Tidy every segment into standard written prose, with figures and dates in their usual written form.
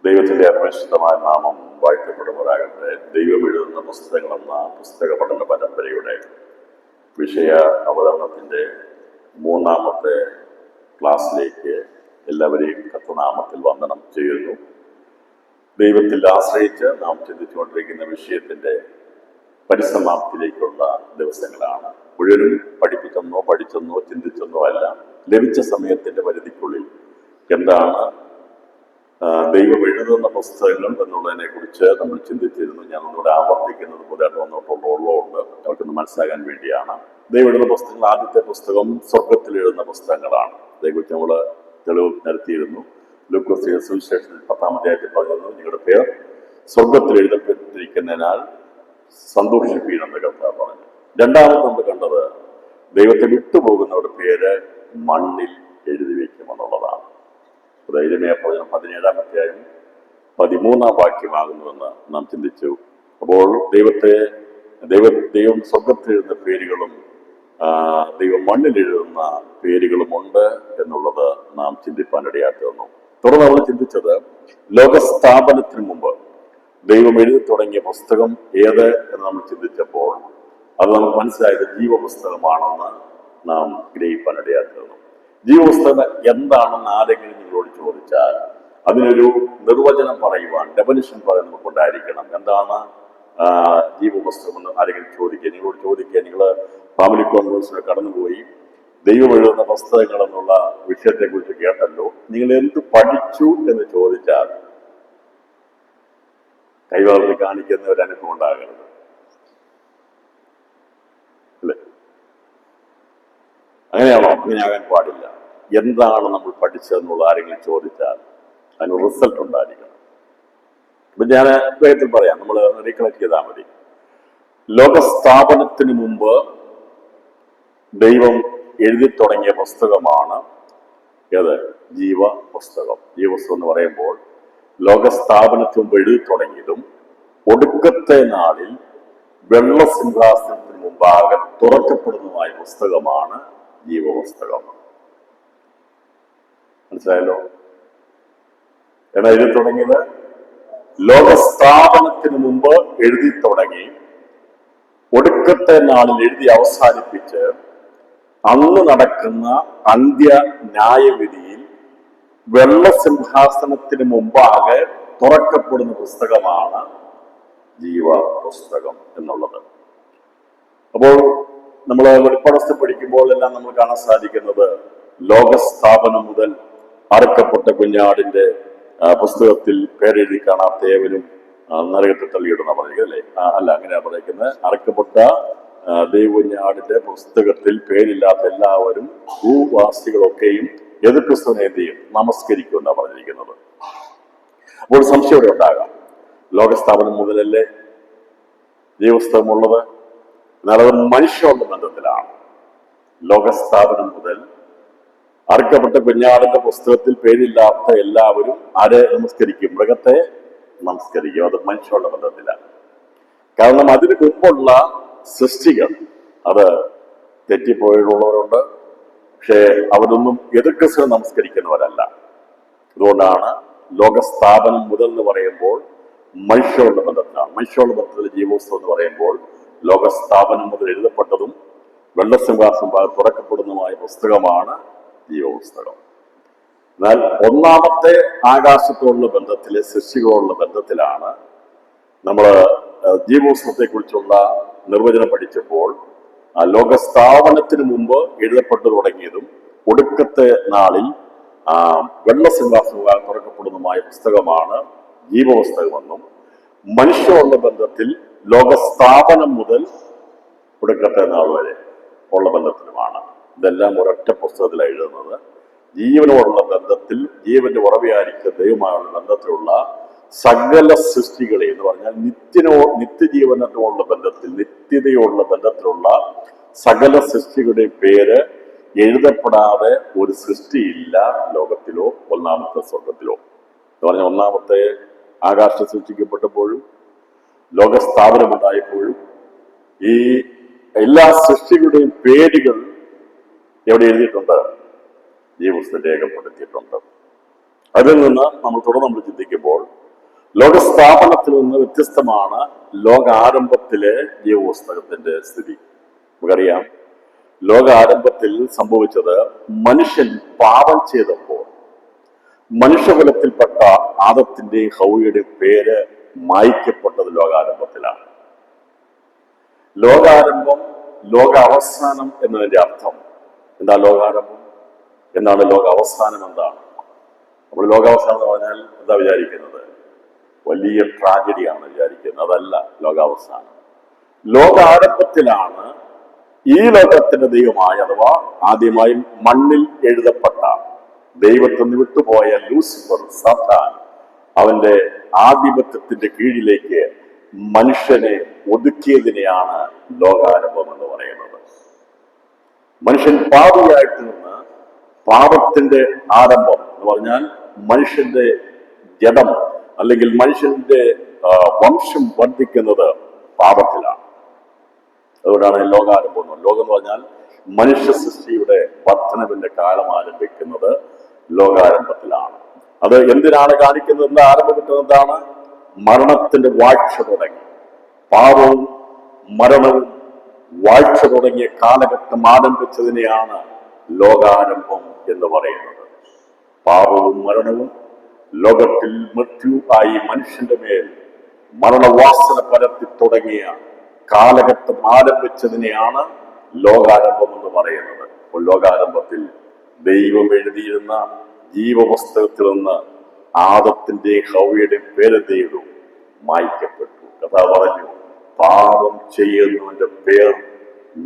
ദൈവത്തിന്റെ പരിശുദ്ധമായ നാമം വാഴ്ത്തപ്പെടുമാറാകട്ടെ. ദൈവം എഴുതുന്ന പുസ്തകങ്ങളെന്ന പുസ്തക പഠന പരമ്പരയുടെ വിഷയ അവതരണത്തിന്റെ മൂന്നാമത്തെ ക്ലാസ്സിലേക്ക് എല്ലാവരെയും കർത്തനാമത്തിൽ വന്ദനം ചെയ്യുന്നു. ദൈവത്തിൽ ആശ്രയിച്ച് നാം ചിന്തിച്ചുകൊണ്ടിരിക്കുന്ന വിഷയത്തിന്റെ പരിസമാപ്തിയിലേക്കുള്ള ദിവസങ്ങളാണ്. മുഴുവനും പഠിച്ചെന്നോ ചിന്തിച്ചെന്നോ അല്ല, ലഭിച്ച സമയത്തിന്റെ പരിധിക്കുള്ളിൽ എന്താണ് ദൈവം എഴുതുന്ന പുസ്തകങ്ങൾ എന്നുള്ളതിനെ കുറിച്ച് നമ്മൾ ചിന്തിച്ചിരുന്നു. ഞാൻ ഒന്നുകൂടെ ആവർത്തിക്കുന്നത് പോലെ വന്നിട്ടുള്ളതുകൊണ്ട് അവർക്കൊന്ന് മനസ്സിലാകാൻ വേണ്ടിയാണ്. ദൈവം എഴുതുന്ന പുസ്തകങ്ങൾ, ആദ്യത്തെ പുസ്തകം സ്വർഗത്തിൽ എഴുതുന്ന പുസ്തകങ്ങളാണ്. അതേക്കുറിച്ച് നമ്മൾ തെളിവ് നിരത്തിയിരുന്നു. ലൂക്കോസ് സുവിശേഷത്തിൽ 10-ാം അധ്യായത്തിൽ പറയുന്നു, നിങ്ങളുടെ പേർ സ്വർഗത്തിൽ എഴുതപ്പെട്ടിരിക്കുന്നതിനാൽ സന്തോഷിപ്പീനെന്ന് കർത്താവ് പറഞ്ഞു. രണ്ടാമത് നമ്മൾ കണ്ടത് ദൈവത്തെ വിട്ടുപോകുന്നവരുടെ പേര് മണ്ണിൽ എഴുതി വയ്ക്കുമെന്നുള്ളതാണ്. ധൈര്യമേ പ്രവചനം 17-ാം അധ്യായം 13-ാം വാക്യമാകുന്നുവെന്ന് നാം ചിന്തിച്ചു. അപ്പോൾ ദൈവം സ്വർഗത്തിൽ എഴുതുന്ന പേരുകളും ദൈവം മണ്ണിൽ എഴുതുന്ന പേരുകളുമുണ്ട് എന്നുള്ളത് നാം ചിന്തിപ്പാനിടയാക്കി തന്നു. തുടർന്ന് നമ്മൾ ചിന്തിച്ചത് ലോകസ്ഥാപനത്തിന് മുമ്പ് ദൈവം എഴുതി തുടങ്ങിയ പുസ്തകം ഏത് എന്ന് നമ്മൾ ചിന്തിച്ചപ്പോൾ അത് നമുക്ക് മനസ്സിലായത് ജീവപുസ്തകമാണെന്ന് നാം ഗ്രഹിപ്പാനിടയാക്കി തന്നു. ജീവപുസ്തകം എന്താണെന്ന് ആരെങ്കിലും നിങ്ങളോട് ചോദിച്ചാൽ അതിനൊരു നിർവചനം പറയുവാൻ, ഡെഫിനിഷൻ പറയാൻ നമുക്കുണ്ടായിരിക്കണം. എന്താണ് ജീവപുസ്തകം എന്ന് ആരെങ്കിലും നിങ്ങളോട് ചോദിക്കുക. നിങ്ങൾ ഫാമിലി കോൺഫറൻസിൽ കടന്നുപോയി ദൈവം എഴുതുന്ന പുസ്തകങ്ങൾ എന്നുള്ള വിഷയത്തെക്കുറിച്ച് കേട്ടല്ലോ, നിങ്ങൾ എന്ത് പഠിച്ചു എന്ന് ചോദിച്ചാൽ കൈവാർത്തി കാണിക്കുന്ന ഒരു അനുഭവം ഉണ്ടാകരുത്, അല്ലേ? അങ്ങനെയാണോ? അങ്ങനെയാകാൻ പാടില്ല. എന്താണ് നമ്മൾ പഠിച്ചതെന്നുള്ള ആരെങ്കിലും ചോദിച്ചാൽ അതിന് റിസൾട്ട് ഉണ്ടായിരിക്കണം. ഇപ്പൊ ഞാൻ വേഗത്തിൽ പറയാം, നമ്മൾ റീകളക്ട് ചെയ്താൽ മതി. ലോകസ്ഥാപനത്തിന് മുമ്പ് ദൈവം എഴുതി തുടങ്ങിയ പുസ്തകമാണ് ഏത്? ജീവപുസ്തകം. ജീവപുസ്തകം എന്ന് പറയുമ്പോൾ ലോകസ്ഥാപനത്തിന് മുമ്പ് എഴുതി തുടങ്ങിയതും ഒടുക്കത്തെ നാളിൽ വെള്ളസിംഹാസനത്തിന് മുമ്പാകെ തുറക്കപ്പെടുന്നതുമായ പുസ്തകമാണ് ജീവപുസ്തകം. മനസ്സിലായല്ലോ? എന്നാ എഴുതി തുടങ്ങിയത്? ലോകസ്ഥാപനത്തിന് മുമ്പ് എഴുതി തുടങ്ങി ഒടുക്കത്തെ നാളിൽ എഴുതി അവസാനിപ്പിച്ച് അന്ന് നടക്കുന്ന അന്ത്യ ന്യായവിധിയിൽ വെള്ളസിംഹാസനത്തിന് മുമ്പാകെ തുറക്കപ്പെടുന്ന പുസ്തകമാണ് ജീവപുസ്തകം എന്നുള്ളത്. അപ്പോൾ നമ്മൾ വെളിപ്പാട് പഠിക്കുമ്പോൾ എല്ലാം നമ്മൾ കാണാൻ സാധിക്കുന്നത് ലോകസ്ഥാപനം മുതൽ അറുക്കപ്പെട്ട കുഞ്ഞാടിന്റെ പുസ്തകത്തിൽ പേരെഴുതി കാണാത്ത ഏവനും നരകത്തിൽ തള്ളിയിടുന്ന പറയുക, അല്ലേ? അല്ല, അങ്ങനെയാ പറയുന്നത്. അറുക്കപ്പെട്ട ദൈവകുഞ്ഞാടിന്റെ പുസ്തകത്തിൽ പേരില്ലാത്ത എല്ലാവരും ഭൂവാസികളൊക്കെയും എതിർക്രിസ്തുവിനെ എന്ത് ചെയ്യും? നമസ്കരിക്കും എന്നാണ് പറഞ്ഞിരിക്കുന്നത്. അപ്പോൾ സംശയം ഇവിടെ ഉണ്ടാകാം, ലോകസ്ഥാപനം മുതലല്ലേ ജീവപുസ്തകം ഉള്ളത്? എന്നാൽ അത് മനുഷ്യരുടെ ബന്ധത്തിലാണ്. ലോകസ്ഥാപനം മുതൽ അറുക്കപ്പെട്ട കുഞ്ഞാടിന്റെ പുസ്തകത്തിൽ പേരില്ലാത്ത എല്ലാവരും ആരെ നമസ്കരിക്കും? മൃഗത്തെ നമസ്കരിക്കും. അത് മനുഷ്യരുടെ ബന്ധത്തിലാണ്. കാരണം അതിന് മുമ്പുള്ള സൃഷ്ടികൾ അത് തെറ്റിപ്പോയിട്ടുള്ളവരുണ്ട്, പക്ഷേ അവരൊന്നും എതിർക്രിസ്തുവിനെ നമസ്കരിക്കുന്നവരല്ല. അതുകൊണ്ടാണ് ലോകസ്ഥാപനം മുതൽ എന്ന് പറയുമ്പോൾ മനുഷ്യരുടെ ബന്ധത്തിലാണ്. മനുഷ്യരുടെ ബന്ധത്തിൽ ജീവപുസ്തകം എന്ന് പറയുമ്പോൾ ലോകസ്ഥാപനം മുതൽ എഴുതപ്പെട്ടതും വെള്ളസിംഹാസനം തുറക്കപ്പെടുന്നതുമായ പുസ്തകമാണ് ജീവപുസ്തകം. എന്നാൽ ഒന്നാമത്തെ ആകാശത്തോടുള്ള ബന്ധത്തിലെ സൃഷ്ടികളോടുള്ള ബന്ധത്തിലാണ് നമ്മൾ ജീവപുസ്തകത്തെ കുറിച്ചുള്ള നിർവചനം പഠിച്ചപ്പോൾ ലോകസ്ഥാപനത്തിന് മുമ്പ് എഴുതപ്പെട്ടു തുടങ്ങിയതും ഒടുക്കത്തെ നാളിൽ വെള്ളസിംഹാസനം തുറക്കപ്പെടുന്നതുമായ പുസ്തകമാണ് ജീവപുസ്തകമെന്നും മനുഷ്യരുള്ള ബന്ധത്തിൽ ലോകസ്ഥാപനം മുതൽ ഒടുക്കത്തെ നാൾ വരെ ഉള്ള ബന്ധത്തിലുമാണ്. ഇതെല്ലാം ഒരൊറ്റ പുസ്തകത്തിലാണ് എഴുതുന്നത്. ജീവനോടുള്ള ബന്ധത്തിൽ, ജീവന്റെ ഉറവിയായിരിക്കുന്ന ദൈവമായുള്ള ബന്ധത്തിലുള്ള സകല സൃഷ്ടികളെ എന്ന് പറഞ്ഞാൽ നിത്യജീവനത്തോടുള്ള ബന്ധത്തിൽ, നിത്യതയോടുള്ള ബന്ധത്തിലുള്ള സകല സൃഷ്ടികളുടെയും പേര് എഴുതപ്പെടാതെ ഒരു സൃഷ്ടിയില്ല ലോകത്തിലോ ഒന്നാമത്തെ സ്വർഗത്തിലോ. എന്ന് പറഞ്ഞാൽ ഒന്നാമത്തെ ആകാശം സൃഷ്ടിക്കപ്പെട്ടപ്പോഴും ലോകസ്ഥാപനമുണ്ടായപ്പോഴും ഈ എല്ലാ സൃഷ്ടികളുടെയും പേരുകൾ എവിടെ എഴുതിയിട്ടുണ്ട്? ജീവപുസ്തകത്തിൽ രേഖപ്പെടുത്തിയിട്ടുണ്ട്. അതിൽ നിന്ന് നമ്മൾ ചിന്തിക്കുമ്പോൾ ലോകസ്ഥാപനത്തിൽ നിന്ന് വ്യത്യസ്തമാണ് ലോകാരംഭത്തിലെ ജീവപുസ്തകത്തിന്റെ സ്ഥിതി. നമുക്കറിയാം, ലോകാരംഭത്തിൽ സംഭവിച്ചത് മനുഷ്യൻ പാപം ചെയ്തപ്പോൾ മനുഷ്യകുലത്തിൽപ്പെട്ട ആദത്തിന്റെയും ഹൗവയുടെയും പേര് മായ്ക്കപ്പെട്ടത് ലോകാരംഭത്തിലാണ്. ലോകാരംഭം, ലോക അവസാനം എന്നതിന്റെ അർത്ഥം എന്താ? ലോകാരംഭം എന്താണ്? ലോക അവസാനം എന്താണ്? നമ്മൾ ലോകാവസാനം എന്ന് പറഞ്ഞാൽ എന്താ വിചാരിക്കുന്നത്? വലിയ ട്രാജഡിയാണ് വിചാരിക്കുന്നത്. അതല്ല ലോകാവസാനം. ലോകാരംഭത്തിലാണ് ഈ ലോകത്തിന്റെ ദൈവമായ, അഥവാ ആദ്യമായി മണ്ണിൽ എഴുതപ്പെട്ട ദൈവത്തിൽ നിന്ന് വിട്ടുപോയ ലൂസിഫർ, സാത്താൻ, അവന്റെ ആധിപത്യത്തിന്റെ കീഴിലേക്ക് മനുഷ്യനെ ഒതുക്കിയതിനെയാണ് ലോകാരംഭം എന്ന് പറയുന്നത്. മനുഷ്യൻ പാപിയായിട്ട് നിന്ന് പാപത്തിന്റെ ആരംഭം എന്ന് പറഞ്ഞാൽ മനുഷ്യന്റെ ജഡം അല്ലെങ്കിൽ മനുഷ്യന്റെ വംശം വർദ്ധിക്കുന്നത് പാപത്തിലാണ്. അതുകൊണ്ടാണ് ലോകാരംഭം. ലോകം എന്ന് പറഞ്ഞാൽ മനുഷ്യ സൃഷ്ടിയുടെ വർധനവിന്റെ കാലം ആരംഭിക്കുന്നത് ലോകാരംഭത്തിലാണ്. അത് എന്തിനാണ് കാണിക്കുന്നത്? ആരംഭിക്കുന്നത് എന്താണ്? മരണത്തിന്റെ വാഴ്ച തുടങ്ങി, പാപവും മരണവും വാഴ്ച തുടങ്ങിയ കാലഘട്ടം ആരംഭിച്ചതിനെയാണ് ലോകാരംഭം എന്ന് പറയുന്നത്. പാപവും മരണവും ലോകത്തിൽ മൃത്യു ആയി മനുഷ്യന്റെ മേൽ മരണവാസന പരത്തി തുടങ്ങിയ കാലഘട്ടം ആരംഭിച്ചതിനെയാണ് ലോകാരംഭം എന്ന് പറയുന്നത്. അപ്പോൾ ലോകാരംഭത്തിൽ ദൈവം എഴുതിയിരുന്ന ജീവപുസ്തകത്തിൽ നിന്ന് ആദത്തിന്റെ ഹൗവയുടെയും പേരെന്തെയ്തു? മായ്ക്കപ്പെട്ടു. കഥ പറഞ്ഞു, പാപം ചെയ്യുന്നവന്റെ പേർ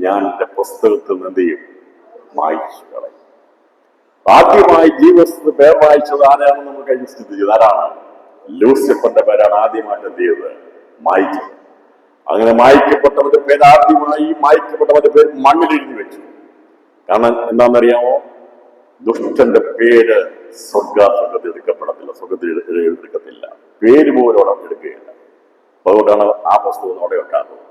ഞാൻ എന്റെ പുസ്തകത്തിൽ നിന്ന് എന്ത് ചെയ്യും? മായ്ച്ചു കളയും. ആദ്യമായി ജീവപുസ്തകത്തിൽ പേർ വായിച്ചത് ആരാണെന്ന് നമ്മൾ കഴിഞ്ഞ് ചിന്തിച്ചത്? ആരാണ്? ലൂസിഫറിന്റെ പേരാണ് ആദ്യമായിട്ട് എന്ത് ചെയ്തത്? മായ്ച്ചത്. അങ്ങനെ മായ്ക്കപ്പെട്ടവന്റെ പേര് ആദ്യമായി മായ്ക്കപ്പെട്ടവന്റെ പേര് മണ്ണിൽ എഴുതി വെച്ചു. കാരണം എന്താണെന്നറിയാമോ? ദുഷ്ടന്റെ പേര് സ്വർഗത്തിൽ എടുക്കപ്പെടത്തില്ല, സ്വർഗത്തിൽ എടുക്കത്തില്ല, പേര് പോലും അവിടെ എടുക്കുകയില്ല. അതുകൊണ്ടാണ് ആ പുസ്തകം അവിടെ വെക്കാത്തത്.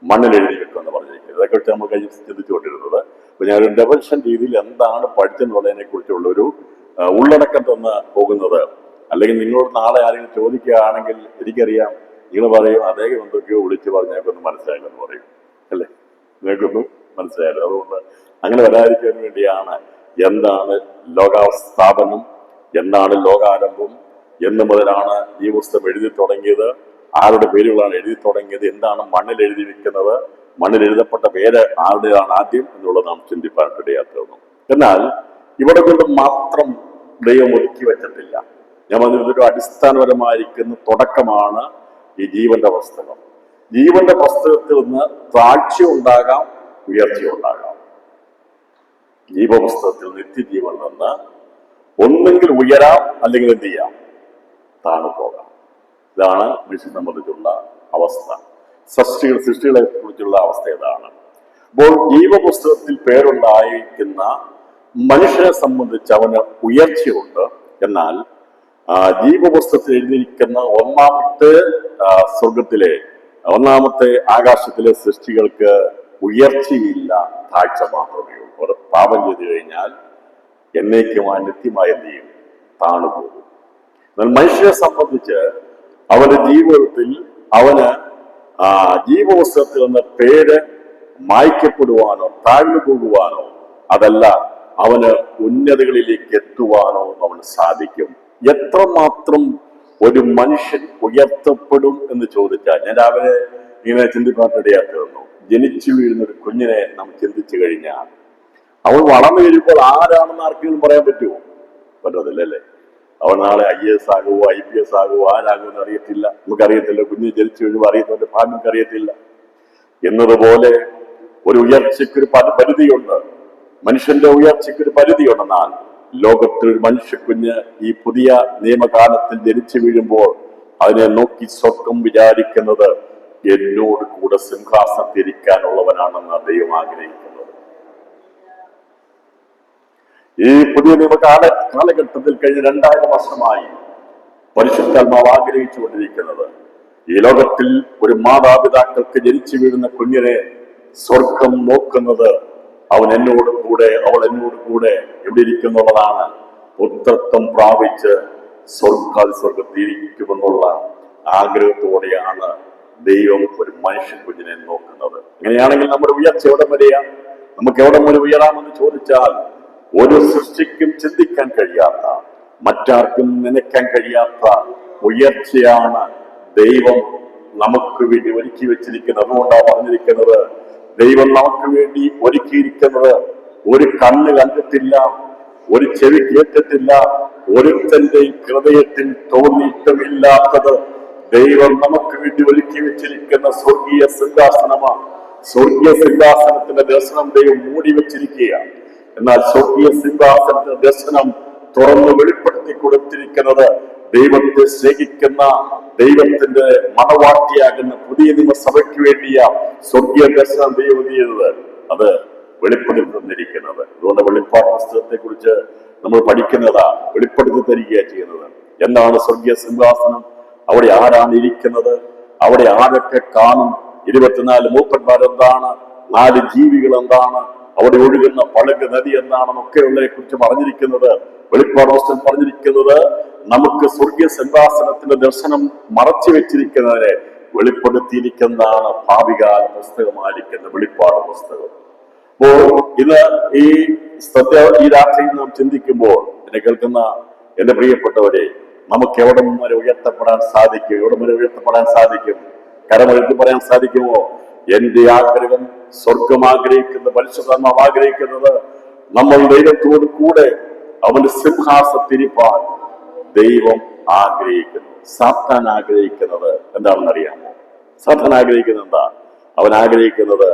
മണ്ണിൽ എഴുതി വെക്കുമെന്ന് പറഞ്ഞിരിക്കുന്നത്. ഇതൊക്കെ നമ്മൾ കഴിഞ്ഞ് ചിന്തിച്ചുകൊണ്ടിരുന്നത്. അപ്പൊ ഞാനൊരു ഡെവൽഷൻ രീതിയിൽ എന്താണ് പഠിച്ചെന്നുള്ളതിനെ കുറിച്ചുള്ള ഒരു ഉള്ളടക്കം തന്ന് പോകുന്നത്. അല്ലെങ്കിൽ നിങ്ങളോട് നാളെ ആരെങ്കിലും ചോദിക്കുകയാണെങ്കിൽ എനിക്കറിയാം, നിങ്ങൾ പറയും അദ്ദേഹം എന്തൊക്കെയോ വിളിച്ച് പറഞ്ഞേക്കൊന്നും മനസ്സിലായില്ലെന്ന് പറയും, അല്ലേ? നിങ്ങൾക്കൊന്നും മനസ്സിലായില്ല. അതുകൊണ്ട് അങ്ങനെ വരാതിരിക്കാൻ വേണ്ടിയാണ് എന്താണ് ലോകാസ്ഥാപനം, എന്താണ് ലോകാരംഭം, എന്ന് മുതലാണ് ഈ പുസ്തകം എഴുതി തുടങ്ങിയത്, ആരുടെ പേരുകളാണ് എഴുതി തുടങ്ങിയത്, എന്താണ് മണ്ണിൽ എഴുതി വെക്കുന്നത്, മണ്ണിൽ എഴുതപ്പെട്ട പേര് ആരുടെയാണ് ആദ്യം എന്നുള്ളത് നാം ചിന്തിപ്പാനിടയാക്കുന്നു. എന്നാൽ ഇവിടെ കൊണ്ട് മാത്രം ദൈവം ഒതുക്കി വെച്ചിട്ടില്ല. ഞാൻ പറഞ്ഞൊരു അടിസ്ഥാനപരമായിരിക്കുന്ന തുടക്കമാണ് ഈ ജീവന്റെ പുസ്തകം. ജീവന്റെ പുസ്തകത്തിൽ നിന്ന് താഴ്ച ഉണ്ടാകാം, ഉയർച്ച ഉണ്ടാകാം. ജീവപുസ്തകത്തിൽ നിത്യജീവൻ നിന്ന് ഒന്നെങ്കിൽ ഉയരാം, അല്ലെങ്കിൽ എന്ത് ചെയ്യാം? താണു പോകാം. ഇതാണ് മനുഷ്യനെ സംബന്ധിച്ചുള്ള അവസ്ഥ. സൃഷ്ടികളെ കുറിച്ചുള്ള അവസ്ഥ ഇതാണ്. അപ്പോൾ ജീവപുസ്തകത്തിൽ പേരുണ്ടായിരിക്കുന്ന മനുഷ്യനെ സംബന്ധിച്ച് അവന് ഉയർച്ചയുണ്ട്. എന്നാൽ ജീവപുസ്തകത്തിൽ എഴുതിയിരിക്കുന്ന ഒന്നാമത്തെ സ്വർഗത്തിലെ, ഒന്നാമത്തെ ആകാശത്തിലെ സൃഷ്ടികൾക്ക് ഉയർച്ചയില്ല, താഴ്ച മാത്രമേ ഉള്ളൂ. ഒരു പാപം ചെയ്തു കഴിഞ്ഞാൽ എന്നേക്കുമായി നിത്യമായി എന്ത് ചെയ്യും? താണുപോകും. എന്നാൽ മനുഷ്യനെ സംബന്ധിച്ച് അവന്റെ ജീവിതത്തിൽ അവന് ജീവപുസ്തകത്തിൽ നിന്ന് പേര് മായ്ക്കപ്പെടുവാനോ താഴ്ന്നു പോകുവാനോ, അതല്ല അവന് ഉന്നതകളിലേക്ക് എത്തുവാനോ അവന് സാധിക്കും. എത്രമാത്രം ഒരു മനുഷ്യൻ ഉയർത്തപ്പെടും എന്ന് ചോദിച്ചാൽ, ഞാൻ രാവിലെ ഇങ്ങനെ ചിന്തിപ്പാനിടയാക്കുന്നു. ജനിച്ചു വീഴുന്ന ഒരു കുഞ്ഞിനെ നാം ചിന്തിച്ചു കഴിഞ്ഞാൽ അവൻ വളർന്നു കഴിയുമ്പോൾ ആരാണെന്ന് ആർക്കെങ്കിലും പറയാൻ പറ്റുമോ? പറ്റത്തില്ല, അല്ലേ? അവൻ നാളെ IAS ആകുമോ, IPS ആകുമോ, ആരാകുമെന്ന് അറിയത്തില്ല. നമുക്കറിയത്തില്ല. കുഞ്ഞ് ജനിച്ചു കഴിയുമ്പോൾ അറിയുന്നവന്റെ ഭാഗ്യം അറിയത്തില്ല. എന്നതുപോലെ ഒരു ഉയർച്ചയ്ക്കൊരു പരിധിയുണ്ട്. മനുഷ്യന്റെ ഉയർച്ചയ്ക്കൊരു പരിധിയുണ്ടെന്നാൽ ലോകത്തിൽ മനുഷ്യക്കുഞ്ഞ് ഈ പുതിയ നിയമകാലത്തിൽ ജനിച്ചു വീഴുമ്പോൾ അതിനെ നോക്കി സ്വർഗം വിചാരിക്കുന്നത് എന്നോട് കൂടെ സിംഹാസനത്തിരിക്കാനുള്ളവനാണെന്ന് ദൈവം ആഗ്രഹിക്കുന്നത്. ഈ പുതിയ കാലഘട്ടത്തിൽ കഴിഞ്ഞ 2000 വർഷമായി പരിശുദ്ധാത്മാവ് ആഗ്രഹിച്ചുകൊണ്ടിരിക്കുന്നത്, ഈ ലോകത്തിൽ ഒരു മാതാപിതാക്കൾക്ക് ജനിച്ചു വീഴുന്ന കുഞ്ഞിനെ സ്വർഗം നോക്കുന്നത് അവൻ എന്നോട് കൂടെ, അവൾ എന്നോട് കൂടെ എവിടെ ഇരിക്കുന്നുള്ളതാണ്. പുത്രത്വം പ്രാപിച്ച് സ്വർഗത്തിരിക്കുമെന്നുള്ള ആഗ്രഹത്തോടെയാണ് ദൈവം ഒരു മനുഷ്യ കുഞ്ഞിനെ നോക്കുന്നത്. അങ്ങനെയാണെങ്കിൽ നമ്മുടെ ഉയർച്ച എവിടെ വരെയാണ്? നമുക്ക് എവിടെ വരെ ഉയരാമെന്ന് ചോദിച്ചാൽ, ഒരു സൃഷ്ടിക്കും ചിന്തിക്കാൻ കഴിയാത്ത, മറ്റാർക്കും നനയ്ക്കാൻ കഴിയാത്ത ഉയർച്ചയാണ് ദൈവം നമുക്ക് വേണ്ടി ഒരുക്കി വെച്ചിരിക്കുന്നത്. അതുകൊണ്ടാണ് പറഞ്ഞിരിക്കുന്നത്, ദൈവം നമുക്ക് വേണ്ടി ഒരുക്കിയിരിക്കുന്നത് ഒരു കണ്ണ് കണ്ടിട്ടില്ല, ഒരു ചെവി കേട്ടിട്ടില്ല, ഒരുത്തന്റെ ഹൃദയത്തിൽ തോന്നിയിട്ടുമില്ലാത്തത് ദൈവം നമുക്ക് വേണ്ടി ഒരുക്കി വെച്ചിരിക്കുന്ന സ്വർഗീയ സിംഹാസനമാണ്. സ്വർഗീയ സിംഹാസനത്തിന്റെ ദർശനം ദൈവം മൂടി വെച്ചിരിക്കുകയാണ്. എന്നാൽ സ്വർഗീയ സിംഹാസനത്തിന്റെ ദർശനം തുറന്ന് വെളിപ്പെടുത്തി കൊടുത്തിരിക്കുന്നത് ദൈവത്തെ സ്നേഹിക്കുന്ന, ദൈവത്തിന്റെ മണവാട്ടിയാകുന്ന പുതിയ നിയമസഭയ്ക്ക് വേണ്ടിയ സ്വർഗീയ ദർശനം ദൈവം ചെയ്തത്, അത് വെളിപ്പെടുത്തി തന്നിരിക്കുന്നത്. അതുകൊണ്ട് വെളിപ്പാട് പുസ്തകത്തെ കുറിച്ച് നമ്മൾ പഠിക്കുന്നതാ, വെളിപ്പെടുത്തി തരികയാണ് ചെയ്യുന്നത്. എന്താണ് സ്വർഗീയ സിംഹാസനം? അവിടെ ആരാണ് ഇരിക്കുന്നത്? അവിടെ ആരൊക്കെ കാണും? 24 മൂപ്പന്മാർ എന്താണ്? 4 ജീവികൾ എന്താണ്? അവിടെ ഒഴുകുന്ന പളുങ്ക് നദി എന്താണെന്നൊക്കെയുള്ളതിനെ കുറിച്ച് പറഞ്ഞിരിക്കുന്നത്, വെളിപ്പാട് പുസ്തകം പറഞ്ഞിരിക്കുന്നത്, നമുക്ക് സ്വർഗീയ സിംഹാസനത്തിന്റെ ദർശനം മറച്ചു വെച്ചിരിക്കുന്നതിനെ വെളിപ്പെടുത്തിയിരിക്കുന്നതാണ് ഭാവികാല പുസ്തകമായിരിക്കുന്ന വെളിപ്പാട് പുസ്തകം. അപ്പോൾ ഇത് ഈ രാത്രിയിൽ നാം ചിന്തിക്കുമ്പോൾ, എന്നെ കേൾക്കുന്ന എന്റെ പ്രിയപ്പെട്ടവരെ, നമുക്ക് എവിടെ വരെ ഉയർത്തപ്പെടാൻ സാധിക്കും? എവിടെ വരെ ഉയർത്തപ്പെടാൻ സാധിക്കും? കരമെഴുത്തി പറയാൻ സാധിക്കുമോ? എന്റെ ആഗ്രഹം, സ്വർഗം ആഗ്രഹിക്കുന്ന, പരിശുദ്ധാത്മാവ് ആഗ്രഹിക്കുന്നത്, നമ്മൾ ദൈവത്തോട് കൂടെ അവന്റെ സിംഹാസനത്തിരിപ്പാൻ ദൈവം ആഗ്രഹിക്കുന്നു. സാത്താൻ ആഗ്രഹിക്കുന്നത് എന്താണെന്ന് അറിയാമോ? സാത്താൻ ആഗ്രഹിക്കുന്നത് എന്താ? അവൻ ആഗ്രഹിക്കുന്നത്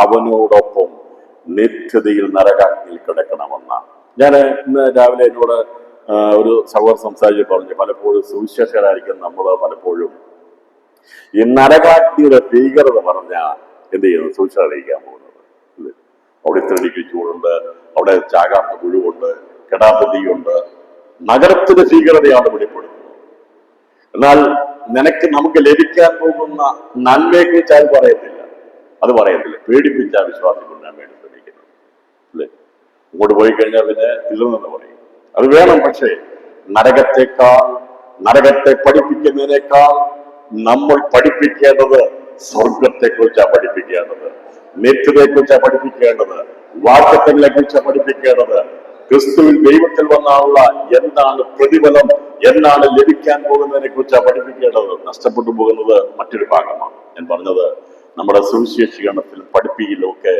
അവനോടൊപ്പം നിത്യതയിൽ നരകാഗ്നിയിൽ കിടക്കണമെന്നാണ്. ഞാൻ ഇന്ന് രാവിലെ എന്നോട് ഒരു സഹോദരൻ സംസാരിച്ച് പറഞ്ഞു, പലപ്പോഴും സുവിശേഷകരായിരിക്കും നമ്മൾ പലപ്പോഴും ഈ നരകാഗ്നിയുടെ ഭീകരത പറഞ്ഞാൽ എന്ത് ചെയ്യുന്നു? സുവിശേഷം അറിയിക്കാൻ പോകുന്നത്. അവിടെ ഇത്ര ഡിഗ്രി ചൂടുണ്ട്, അവിടെ ചാകാത്ത പുഴുവുണ്ട്, കെടാത്ത തീയുണ്ട്. നഗരത്തിന്റെ ഭീകരതയാണ് വെളിപ്പെടുത്തുന്നത്. എന്നാൽ നമുക്ക് ലഭിക്കാൻ പോകുന്ന നന്മയെ കുറിച്ച് ആരും പറയത്തില്ല. അത് പറയത്തില്ല. പേടിപ്പിച്ച വിശ്വാസം കൊണ്ടാണ് വേണ്ടി ശ്രമിക്കുന്നത് അല്ലേ? ഇങ്ങോട്ട് പോയി കഴിഞ്ഞാൽ പിന്നെ ഇല്ലെന്ന് പറയും. അത് വേണം. പക്ഷേ നരകത്തെ പഠിപ്പിക്കുന്നതിനേക്കാൾ നമ്മൾ പഠിപ്പിക്കേണ്ടത് സ്വർഗത്തെ കുറിച്ചാണ് പഠിപ്പിക്കേണ്ടത്, നിത്യതയെ കുറിച്ചാണ് പഠിപ്പിക്കേണ്ടത്, വാഗ്ദത്തങ്ങളെ കുറിച്ചാണ് പഠിപ്പിക്കേണ്ടത്. ക്രിസ്തുവിൽ ദൈവത്തിൽ വന്നാലുള്ള എന്താണ് പ്രതിഫലം, എന്നാണ് ലഭിക്കാൻ പോകുന്നതിനെ കുറിച്ചാണ് പഠിപ്പിക്കേണ്ടത്. നഷ്ടപ്പെട്ടു പോകുന്നത് മറ്റൊരു ഭാഗമാണ്. ഞാൻ പറഞ്ഞത്, നമ്മുടെ സുവിശേഷീകരണത്തിൽ പഠിപ്പിക്കലും ഒക്കെ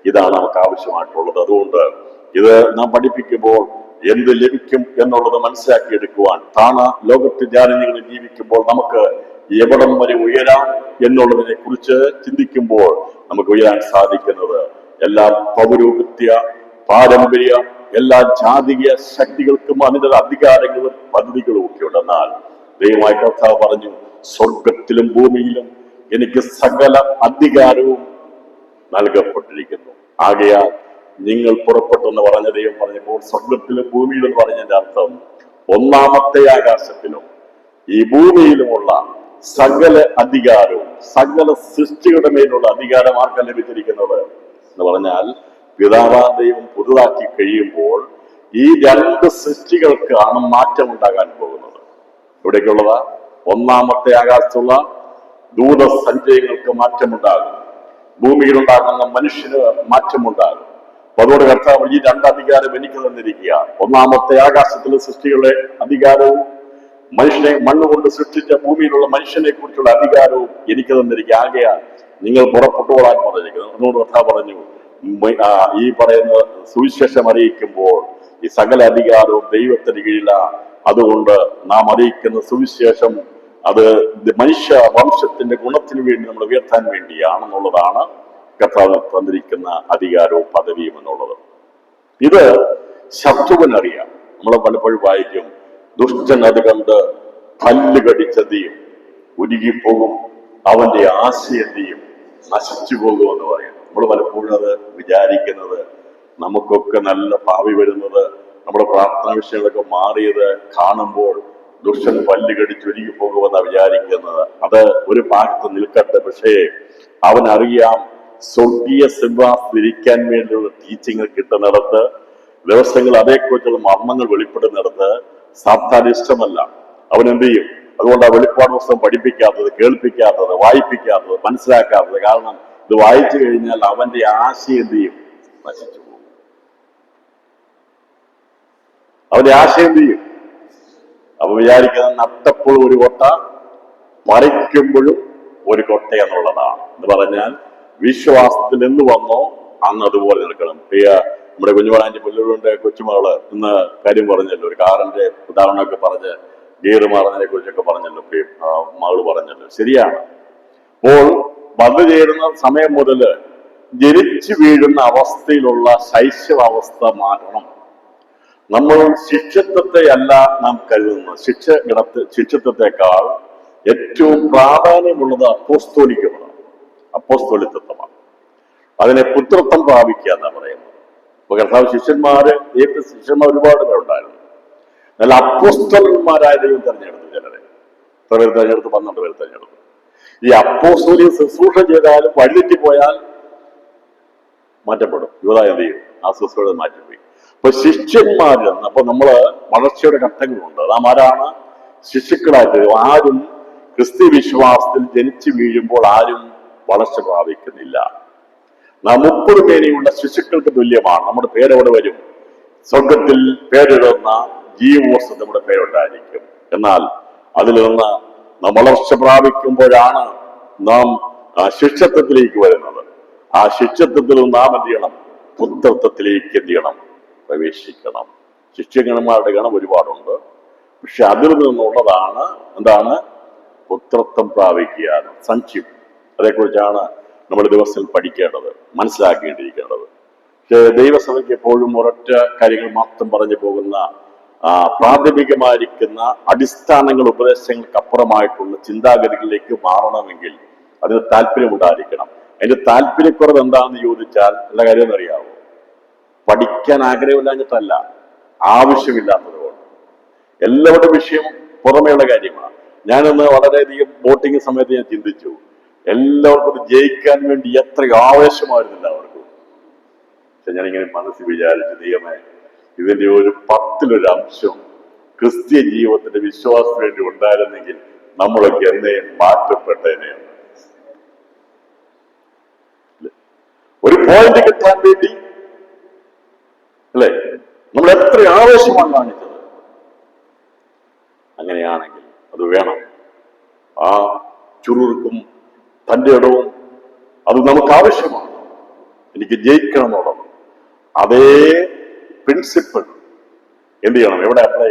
ഇതാണ് നമുക്ക് ആവശ്യമായിട്ടുള്ളത്. അതുകൊണ്ട് ഇത് നാം പഠിപ്പിക്കുമ്പോൾ എന്ത് ലഭിക്കും എന്നുള്ളത് മനസ്സിലാക്കിയെടുക്കുവാൻ, ലോകത്ത് ജാനങ്ങളിൽ ജീവിക്കുമ്പോൾ നമുക്ക് എവിടം വരെ ഉയരാം എന്നുള്ളതിനെ കുറിച്ച് ചിന്തിക്കുമ്പോൾ നമുക്ക് ഉയരാൻ സാധിക്കുന്നത് എല്ലാ പൗരോഹിത്യ പാരമ്പര്യ എല്ലാ ജാതീയ ശക്തികൾക്കും അതിൻ്റെ അധികാരങ്ങളും പദ്ധതികളും ഒക്കെ ഉണ്ടെന്നാൽ ദൈവമായ കർത്താവ് പറഞ്ഞു, സ്വർഗത്തിലും ഭൂമിയിലും എനിക്ക് സകല അധികാരവും നൽകപ്പെട്ടിരിക്കുന്നു. ആകയാൽ നിങ്ങൾ പുറപ്പെട്ടെന്ന് പറഞ്ഞ ദൈവം പറഞ്ഞപ്പോൾ സ്വർഗത്തിലും ഭൂമിയിലും പറഞ്ഞതിന്റെ അർത്ഥം, ഒന്നാമത്തെ ആകാശത്തിലും ഈ ഭൂമിയിലുമുള്ള സകല അധികാരവും സകല സൃഷ്ടികളുടെ മേലുള്ള അധികാരം ആർക്കാണ് ലഭിച്ചിരിക്കുന്നത് എന്ന് പറഞ്ഞാൽ, പിതാവാ ദൈവം പുതുതാക്കി കഴിയുമ്പോൾ ഈ 2 സൃഷ്ടികൾക്കാണ് മാറ്റം ഉണ്ടാകാൻ പോകുന്നത്. ഇവിടേക്കുള്ളതാ, ഒന്നാമത്തെ ആകാശത്തുള്ള ദൂതസഞ്ചയങ്ങൾക്ക് മാറ്റമുണ്ടാകും, ഭൂമിയിലുണ്ടാകുന്ന മനുഷ്യന് മാറ്റമുണ്ടാകും. അതുകൊണ്ട് കർത്താവ് ഈ 2 അധികാരം എനിക്ക് തന്നിരിക്കുക. ഒന്നാമത്തെ ആകാശത്തിലെ സൃഷ്ടികളുടെ അധികാരവും മനുഷ്യനെ മണ്ണുകൊണ്ട് സൃഷ്ടിച്ച ഭൂമിയിലുള്ള മനുഷ്യനെ കുറിച്ചുള്ള അധികാരവും എനിക്ക് തന്നിരിക്കുക. ആകയാൽ നിങ്ങൾ പുറപ്പെട്ടുകൊള്ളാൻ പറഞ്ഞിരിക്കുന്നു. അതുകൊണ്ട് കർത്താവ് പറഞ്ഞു, ഈ പറയുന്ന സുവിശേഷം അറിയിക്കുമ്പോൾ ഈ സകല അധികാരവും ദൈവത്തിന് കീഴിലാണ്. അതുകൊണ്ട് നാം അറിയിക്കുന്ന സുവിശേഷം അത് മനുഷ്യ വംശത്തിന്റെ ഗുണത്തിന് വേണ്ടി നമ്മൾ ഉയർത്താൻ വേണ്ടിയാണെന്നുള്ളതാണ് കർത്താവ് തന്നിരിക്കുന്ന അധികാരവും പദവിയും എന്നുള്ളത്. ഇത് ശത്രുവിനറിയാം. നമ്മൾ പലപ്പോഴും വായിക്കും, ദുഷ്ടൻ അത് കണ്ട് പല്ല് കടിച്ചെന്തിയും ഉരുകിപ്പോകും, അവന്റെ ആശയെന്തിയും നശിച്ചു പോകുമെന്ന് പറയും. നമ്മൾ പലപ്പോഴും അത് വിചാരിക്കുന്നത്, നമുക്കൊക്കെ നല്ല ഭാവി വരുന്നത്, നമ്മുടെ പ്രാർത്ഥനാ വിഷയങ്ങളൊക്കെ മാറിയത് കാണുമ്പോൾ ദുഷ്ടൻ പല്ല് കടിച്ചൊരുകി പോകുമെന്നാണ് വിചാരിക്കുന്നത്. അത് ഒരു ഭാഗത്ത് നിൽക്കട്ടെ. പക്ഷേ അവനറിയാം, സ്വർഗീയ സിംഹാസനത്തിരിക്കാൻ വേണ്ടിയുള്ള ടീച്ചിങ് കിട്ടുന്നിടത്ത്, ദിവസങ്ങൾ അതേക്കുറിച്ചുള്ള മർമ്മങ്ങൾ വെളിപ്പെടുന്നിടത്ത് സാത്താൻ ഇഷ്ടമല്ല. അവൻ എന്ത് ചെയ്യും? അതുകൊണ്ട് ആ വെളിപ്പാട് പുസ്തകം പഠിപ്പിക്കാത്തത്, കേൾപ്പിക്കാത്തത്, വായിപ്പിക്കാത്തത്, മനസ്സിലാക്കാത്തത്. കാരണം ഇത് വായിച്ചു കഴിഞ്ഞാൽ അവന്റെ ആശയം എന്ത് ചെയ്യും? നശിച്ചു പോകും. അവന്റെ ആശയം എന്ത് ചെയ്യും? അപ്പൊ വിചാരിക്കുന്നത് നട്ടപ്പോഴും ഒരു കൊട്ട, മറിക്കുമ്പോഴും ഒരു കൊട്ട എന്നുള്ളതാണ്. എന്ന് പറഞ്ഞാൽ വിശ്വാസത്തിൽ എന്ന് വന്നോ അന്ന് അതുപോലെ നിൽക്കണം. പ്രിയ നമ്മുടെ കുഞ്ഞുമളാഞ്ചി പുല്ലൂരിന്റെ കൊച്ചുമകള് ഇന്ന് കാര്യം പറഞ്ഞല്ലോ, ഒരു കാറിന്റെ ഉദാഹരണമൊക്കെ പറഞ്ഞ് ഗിയർ മാറുന്നതിനെ കുറിച്ചൊക്കെ പറഞ്ഞല്ലോ, മകള് പറഞ്ഞല്ലോ. ശരിയാണ്. അപ്പോൾ വന്നു ചേരുന്ന സമയം മുതൽ ജനിച്ചു വീഴുന്ന അവസ്ഥയിലുള്ള ശൈശവാവസ്ഥ മാറണം. നമ്മൾ ശിഷ്യത്വത്തെ അല്ല നാം കരുതുന്നത്. ശിഷ്യത്വത്തെക്കാൾ ഏറ്റവും പ്രാധാന്യമുള്ളത് അപ്പോസ്തോലികമാണ്, അപ്പോസ്തോലിത്വമാണ്. അതിനെ പുത്രത്വം പ്രാപിക്കുക എന്നാ പറയുന്നത്. ഇപ്പൊ കർത്താവ് ശിഷ്യന്മാര് ഒരുപാട് പേരുണ്ടായിരുന്നു. എന്നാൽ അപ്പോസ്തലന്മാരായ ദൈവം തെരഞ്ഞെടുത്തു ചിലരെ. എത്ര പേര് തെരഞ്ഞെടുത്ത്? 12 പേര് തെരഞ്ഞെടുത്തു. ഈ അപ്പോസ്തോലിക ശുശ്രൂഷ ചെയ്താലും വഴിതെറ്റിപ്പോയാൽ മാറ്റപ്പെടും. യൂദായ ദൈവം ആ ശുശ്രൂഷ മാറ്റിപ്പോയി. അപ്പൊ ശിഷ്യന്മാരിൽ അപ്പൊ നമ്മള് വളർച്ചയുടെ ഘട്ടങ്ങളുണ്ട്. നാം ആരാണ്? ശിശുക്കളായിട്ട്. ആരും ക്രിസ്തു വിശ്വാസത്തിൽ ജനിച്ചു വീഴുമ്പോൾ ആരും വളർച്ച പ്രാപിക്കുന്നില്ല. നാം 30 മേനിയുള്ള ശിശുക്കൾക്ക് തുല്യമാണ്. നമ്മുടെ പേരവിടെ വരും. സ്വർഗത്തിൽ പേരിടുന്ന ജീവോസ് നമ്മുടെ പേരുണ്ടായിരിക്കും. എന്നാൽ അതിൽ നിന്ന് നാം വളർച്ച പ്രാപിക്കുമ്പോഴാണ് നാം ആ ശിഷ്യത്വത്തിലേക്ക് വരുന്നത്. ആ ശിഷ്യത്വത്തിൽ നാം എന്ത് ചെയ്യണം? പുത്രത്വത്തിലേക്ക് എന്ത് ചെയ്യണം? പ്രവേശിക്കണം. ശിഷ്യഗണന്മാരുടെ ഗണം ഒരുപാടുണ്ട്. പക്ഷെ അതിൽ നിന്നുള്ളതാണ് എന്താണ്? പുത്രത്വം പ്രാപിക്കുക, സൺഷിപ്പ്. അതേക്കുറിച്ചാണ് നമ്മൾ ദിവസത്തിൽ പഠിക്കേണ്ടത്, മനസ്സിലാക്കേണ്ടിയിരിക്കേണ്ടത്. പക്ഷെ ദൈവസഭയ്ക്ക് എപ്പോഴും ഒരൊറ്റ കാര്യങ്ങൾ മാത്രം പറഞ്ഞു പോകുന്ന പ്രാഥമികമായിരിക്കുന്ന അടിസ്ഥാനങ്ങൾ, ഉപദേശങ്ങൾക്കപ്പുറമായിട്ടുള്ള ചിന്താഗതികളിലേക്ക് മാറണമെങ്കിൽ അതിന് താല്പര്യമുണ്ടായിരിക്കണം. അതിന്റെ താല്പര്യക്കുറവ് എന്താണെന്ന് ചോദിച്ചാൽ എല്ലാ കാര്യം എന്നറിയാവോ? പഠിക്കാൻ ആഗ്രഹമില്ലാഞ്ഞിട്ടല്ല, ആവശ്യമില്ലാത്തതുകൊണ്ട്. എല്ലാവരുടെ വിഷയം പുറമേയുള്ള കാര്യമാണ്. ഞാനിന്ന് വളരെയധികം ബോട്ടിങ് സമയത്ത് ഞാൻ ചിന്തിച്ചു, എല്ലാവർക്കും ജയിക്കാൻ വേണ്ടി എത്ര ആവേശമായിരുന്നില്ല അവർക്ക്. പക്ഷെ ഞാനിങ്ങനെ മനസ്സിൽ വിചാരിച്ചു, ദൈവമേ, ഇതിന്റെ ഒരു 10-1 അംശം ക്രിസ്തീയ ജീവിതത്തിന്റെ വിശ്വാസത്തിന് വേണ്ടി ഉണ്ടായിരുന്നെങ്കിൽ നമ്മളൊക്കെ എന്നെയും മാറ്റപ്പെട്ടതിനെയാണ്. ഒരു പോയിന്റ് കിട്ടാൻ വേണ്ടി അല്ലേ നമ്മൾ എത്ര ആവേശമാണ് കാണിച്ചത്. അങ്ങനെയാണെങ്കിൽ അത് വേണം. ആ ചുരുക്കും തന്റെ ഇടവും അത് നമുക്ക് ആവശ്യമാണ്. എനിക്ക് ജയിക്കണം എന്നുള്ളത് അതേ പ്രിൻസിപ്പിൾ എന്ത് ചെയ്യണം? എവിടെ അപ്ലൈ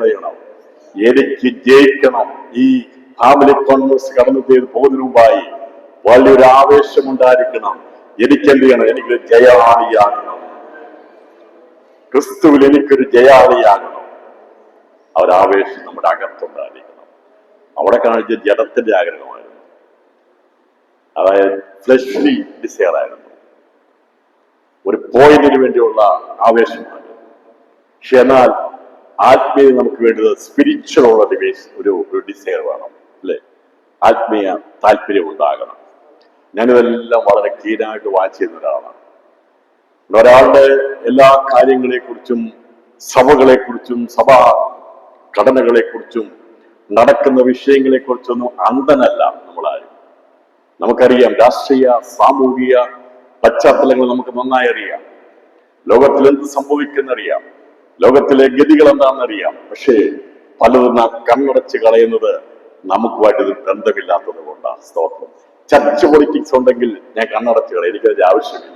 ചെയ്യണം? എനിക്ക് ജയിക്കണം. ഈ ഫാമിലി കോൺഗ്രസ് കടന്നു ചെയ്ത് പോകുന്നതിന് മുമ്പായി വലിയൊരു ആവേശമുണ്ടായിരിക്കണം. എനിക്ക് എന്ത് ചെയ്യണം? എനിക്കൊരു ജയാളിയാകണം. ക്രിസ്തുവിൽ എനിക്കൊരു ജയാളിയാകണം. ഒരാവേശം നമ്മുടെ അകത്തുണ്ടായിരിക്കണം. അവിടെ കാണിച്ച ജഡത്തിന്റെ ആഗ്രഹമായിരുന്നു, അതായത് ഫ്ലഷ്ലി ഡിസയർ ആയിരുന്നു. ഒരു പോയിന്റിന് വേണ്ടിയുള്ള ആവേശമായിരുന്നു. പക്ഷെ എന്നാൽ ആത്മീയ നമുക്ക് വേണ്ടത് സ്പിരിച്വലുള്ള ഒരു ഡിസയർ വേണം, അല്ലെ? ആത്മീയ താല്പര്യം ഉണ്ടാകണം. ഞാനിതെല്ലാം വളരെ ക്ലീനായിട്ട് വാച്ച് ചെയ്യുന്ന ഒരാളാണ്. ഒരാളുടെ എല്ലാ കാര്യങ്ങളെക്കുറിച്ചും, സഭകളെക്കുറിച്ചും, സഭാ ഘടനകളെക്കുറിച്ചും, നടക്കുന്ന വിഷയങ്ങളെക്കുറിച്ചൊന്നും അന്ധനല്ല നമ്മളാരും. നമുക്കറിയാം, രാഷ്ട്രീയ സാമൂഹിക പശ്ചാത്തലങ്ങൾ നമുക്ക് നന്നായി അറിയാം. ലോകത്തിൽ എന്ത് സംഭവിക്കുന്നറിയാം, ലോകത്തിലെ ഗതികൾ എന്താണെന്നറിയാം. പക്ഷേ പലതും നാം കണ്ണടച്ച് കളയുന്നത് നമുക്കുമായിട്ട് ഇത് ബന്ധമില്ലാത്തത് കൊണ്ടാണ്. സ്തോത്രം. ചർച്ച പൊളിറ്റിക്സ് ഉണ്ടെങ്കിൽ ഞാൻ കണ്ണടച്ച് കളയും, എനിക്കതിന്റെ ആവശ്യമില്ല.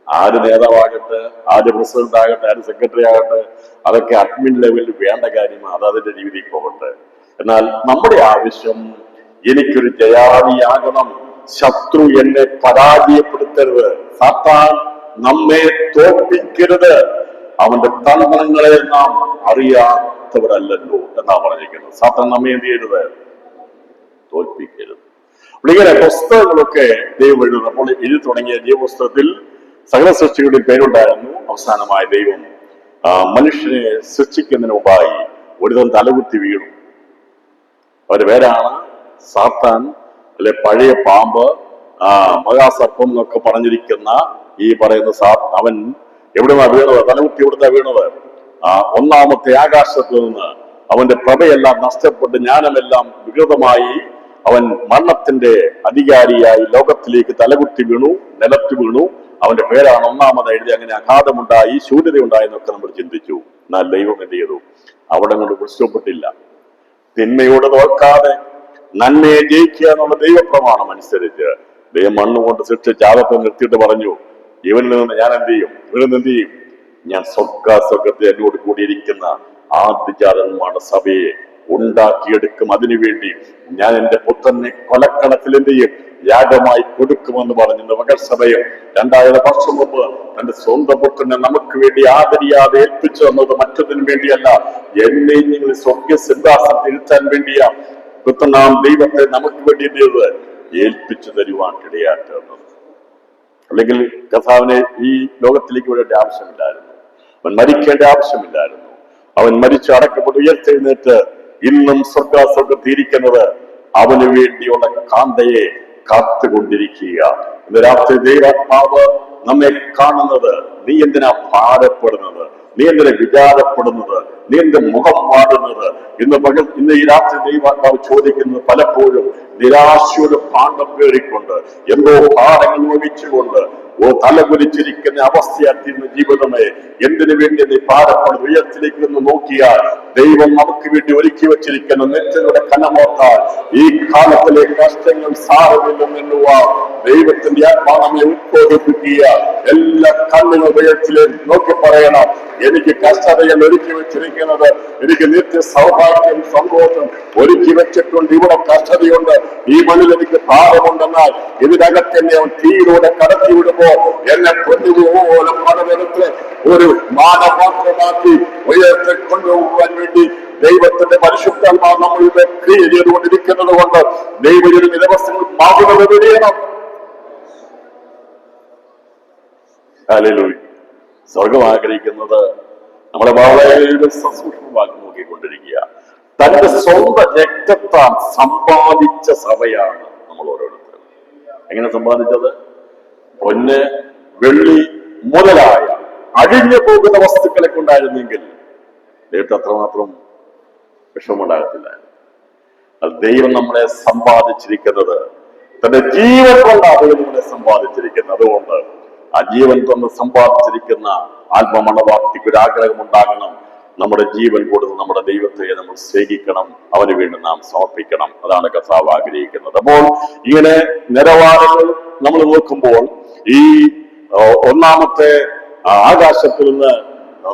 ആര് നേതാവാകട്ടെ, ആര് പ്രസിഡന്റ് ആകട്ടെ, ആര് സെക്രട്ടറി ആകട്ടെ, അതൊക്കെ അഡ്മിൻ ലെവലിൽ വേണ്ട കാര്യമാണ്. അത് അതിന്റെ രീതിയിൽ പോകട്ടെ. എന്നാൽ നമ്മുടെ ആവശ്യം, എനിക്കൊരു ജയാളിയാകണം. ശത്രു എന്നെ പരാജയപ്പെടുത്തരുത്. സാത്താൻ നമ്മെ തോൽപ്പിക്കരുത്. അവന്റെ തന്ത്രങ്ങളെ നാം അറിയാത്തവരല്ലോ എന്നാ പറഞ്ഞിരിക്കുന്നത്. സാത്താൻ നമ്മെ എന്ത് ചെയ്യരുത്? തോൽപ്പിക്കരുത്. അപ്പോൾ ഇങ്ങനെ പുസ്തകങ്ങളൊക്കെ ദൈവം എഴുതുന്നു. അപ്പോൾ എഴുതി തുടങ്ങിയ ജീവപുസ്തകത്തിൽ സകല സൃഷ്ടികളുടെ പേരുണ്ടായിരുന്നു. അവസാനമായ ദൈവം മനുഷ്യനെ സൃഷ്ടിക്കുന്നതിന് മുമ്പായി ഒരുതരം തലകുത്തി വീണു. അവരുടെ പേരാണ് സാത്താൻ, അല്ലെ പഴയ പാമ്പ്, മഹാസർപ്പം എന്നൊക്കെ പറഞ്ഞിരിക്കുന്ന ഈ പറയുന്ന അവൻ എവിടുന്നാ വീണത്? തലകുത്തി എവിടുന്നാ വീണത്? ഒന്നാമത്തെ ആകാശത്ത് നിന്ന് അവന്റെ പ്രഭയെല്ലാം നഷ്ടപ്പെട്ട് ജ്ഞാനമെല്ലാം വികൃതമായി അവൻ മരണത്തിന്റെ അധികാരിയായി ലോകത്തിലേക്ക് തലകുത്തി വീണു, നിലത്ത് വീണു. അവന്റെ പേരാണ് ഒന്നാമത് എഴുതി. അങ്ങനെ അഗാധമുണ്ടായി, ശൂന്യതയുണ്ടായി എന്നൊക്കെ നമ്മൾ ചിന്തിച്ചു. എന്നാൽ ദൈവം എന്ത് ചെയ്തു? അവിടെ കൊണ്ട് പുഷ്ടപ്പെട്ടില്ല. തിന്മയോട് തോൽക്കാതെ നന്മയെ ജയിക്കുക എന്നുള്ള ദൈവപ്രമാണം അനുസരിച്ച് ദൈവം മണ്ണുകൊണ്ട് സൃഷ്ടിച്ച് ആദത്തെ നിർത്തിയിട്ട് പറഞ്ഞു, ഇവനിൽ നിന്ന് ഞാൻ എന്ത് ചെയ്യും? ഇവനിൽ നിന്ന് എന്ത് ചെയ്യും? ഞാൻ സ്വർഗത്തെ എന്നോട് കൂടിയിരിക്കുന്ന ആദ്യജാതന്മാരുടെ സഭയെ ഉണ്ടാക്കിയെടുക്കും. അതിനുവേണ്ടി ഞാൻ എന്റെ പുത്രനെ കൊലക്കണത്തിൽ എന്ത് ചെയ്യും? യാഗമായി കൊടുക്കുമെന്ന് പറഞ്ഞു. മകൾ സഭയും 2000 വർഷം മുമ്പ് തന്റെ സ്വന്തം പുത്രനെ നമുക്ക് വേണ്ടി ആദരിയാതെ ഏൽപ്പിച്ചു തന്നത് മറ്റൊന്നിനു വേണ്ടിയല്ല, എന്നെ നിങ്ങൾ സ്വർഗ സിദ്ധാസനത്തിൽ ഇരുത്താൻ വേണ്ടിയാ. പുത്രനാം ദൈവത്തെ നമുക്ക് വേണ്ടി എന്ത് ചെയ്തത്? ഏൽപ്പിച്ചു തരുവാൻ ഇടയാക്കുന്നത്. അല്ലെങ്കിൽ കർത്താവിനെ ഈ ലോകത്തിലേക്ക് വിടേണ്ട ആവശ്യമില്ലായിരുന്നു. അവൻ മരിക്കേണ്ട ആവശ്യമില്ലായിരുന്നു. അവൻ മരിച്ചു അടക്കപ്പെട്ട് ഉയർത്തെഴുന്നേറ്റ് ഇന്നും സ്വർഗത്തിരിക്കുന്നത് അവന് വേണ്ടിയുള്ള കാന്തയെ കാത്തുകൊണ്ടിരിക്കുക. ഇന്ന് രാത്രി ദൈവാത്മാവ് നമ്മെ കാണുന്നത്, നീ എന്തിനാ ഭാരപ്പെടുന്നത്? നീ എന്തിനാ വിചാരപ്പെടുന്നത്? നീ എന്ത് മുഖം വാടുന്നത്? ഇന്ന് ഈ രാത്രി ദൈവാത്മാവ് ചോദിക്കുന്നത്, പലപ്പോഴും നിരാശയുടെ പാണ്ഡം കയറിക്കൊണ്ട് എന്തോ ഭാരങ്ങൾ വഹിച്ചുകൊണ്ട് തലകുലിച്ചിരിക്കുന്ന അവസ്ഥയാക്കുന്ന ജീവിതമേ, എന്തിനു വേണ്ടി നീ ഭാരപ്പെടുന്നു? ഉയരത്തിലേക്ക് നിന്ന് നോക്കിയാൽ ദൈവം നമുക്ക് വേണ്ടി ഒരുക്കി വെച്ചിരിക്കുന്ന നെറ്റയുടെ കനമോർത്താൽ ഈ കാലത്തിലെ കഷ്ടങ്ങൾ സാരമില്ലെന്നുവ ദൈവത്തിന്റെ ആത്മാവെ ഉത്ബോധിപ്പിക്കുക. എല്ലാ കണ്ണുകൾ ഉയരത്തിലേക്ക് നോക്കി പറയണം, എനിക്ക് കഷ്ടതകൾ ഒരുക്കി വെച്ചിരിക്കുന്നത്, എനിക്ക് നിത്യ സൗഭാഗ്യം സന്തോഷം ഒരുക്കി വെച്ചിട്ടുണ്ട്. ഇവിടെ കഷ്ടതയുണ്ട്, ഈ മണ്ണിൽ എനിക്ക് ഭാരമുണ്ടെന്നാൽ ഇതിനകത്ത് എന്നെ അവൻ തീയിലൂടെ കടത്തി വിടുമ്പോ എന്നെ പൊന്നുപോലെ പലതരത്തിൽ ഒരു മാനപാത്രമാക്കി ഉയരത്തെ കൊണ്ടുപോകാൻ വേണ്ടി ദൈവത്തിന്റെ പരിശുദ്ധാത്മാവ് നമ്മളുടെ ക്രിയ ചെയ്തുകൊണ്ടിരിക്കുന്നത് കൊണ്ട് ദൈവജന ദിവസങ്ങൾ മാറുന്നത് വെടിയണം. ഹല്ലേലൂയ. സ്വർഗം ആഗ്രഹിക്കുന്നത് നമ്മളെ വളരെ സസൂക്ഷ്മമാക്കി നോക്കിക്കൊണ്ടിരിക്കുക. തന്റെ സ്വന്തം രക്തത്താൽ സമ്പാദിച്ച സഭയാണ് നമ്മൾ ഓരോരുത്തരും. എങ്ങനെ സമ്പാദിച്ചത്? പൊന്ന്, വെള്ളി മുതലായ അഴിഞ്ഞു പോകുന്ന വസ്തുക്കളെ കൊണ്ടായിരുന്നെങ്കിൽ ദൈവത്തെ അത്രമാത്രം വിഷമമുണ്ടാകത്തില്ല. അത് ദൈവം നമ്മളെ സമ്പാദിച്ചിരിക്കുന്നത് തന്റെ ജീവൻ കൊണ്ടാണ് ദൈവം നമ്മളെ സമ്പാദിച്ചിരിക്കുന്നത്. അതുകൊണ്ട് ആ ജീവൻ തന്ന് സമ്പാദിച്ചിരിക്കുന്ന ആത്മമണവാക്തിക്ക് ഒരു ആഗ്രഹം ഉണ്ടാകണം. നമ്മുടെ ജീവൻ കൊടുത്ത് നമ്മുടെ ദൈവത്തെ നമ്മൾ സ്നേഹിക്കണം, അവന് വേണ്ടി നാം സമർപ്പിക്കണം. അതാണ് കർത്താവ് ആഗ്രഹിക്കുന്നത്. അപ്പോൾ ഇങ്ങനെ നിലവാരങ്ങൾ നമ്മൾ നോക്കുമ്പോൾ ഈ ഒന്നാമത്തെ ആകാശത്തിൽ നിന്ന്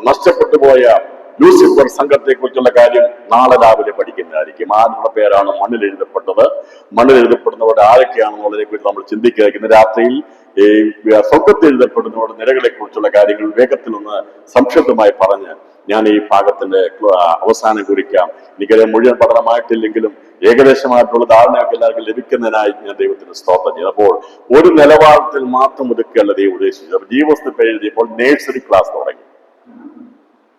നഷ്ടപ്പെട്ടു പോയ ലൂസിഫർ സംഘത്തെ കുറിച്ചുള്ള കാര്യം നാളെ രാവിലെ പഠിക്കുന്നതായിരിക്കും. ആരുടെ പേരാണ് മണ്ണിൽ എഴുതപ്പെട്ടത്, മണ്ണിൽ എഴുതപ്പെടുന്നവരുടെ ആരൊക്കെയാണെന്നുള്ളതിനെ കുറിച്ച് നമ്മൾ ചിന്തിക്കുക. ഇന്ന് രാത്രിയിൽ ഈ സ്വർഗത്തിൽ എഴുതപ്പെടുന്നവരുടെ നിരകളെ കുറിച്ചുള്ള കാര്യങ്ങൾ വേഗത്തിൽ ഒന്ന് സംക്ഷിപ്തമായി പറഞ്ഞ് ഞാൻ ഈ ഭാഗത്തിന്റെ അവസാനം കുറിക്കാം. എനിക്കത് മുഴുവൻ പഠനമായിട്ടില്ലെങ്കിലും ഏകദേശമായിട്ടുള്ള ധാരണയൊക്കെ എല്ലാവർക്കും ലഭിക്കുന്നതിനായി ഞാൻ ദൈവത്തിന് സ്തോത്രം ചെയ്തു. അപ്പോൾ ഒരു നിലവാരത്തിൽ മാത്രം ഒതുക്കുകയല്ല ദൈവം ഉദ്ദേശിച്ചത്. അപ്പൊ ജീവസ്തു എഴുതിയപ്പോൾ നേഴ്സറി ക്ലാസ് തുടങ്ങി,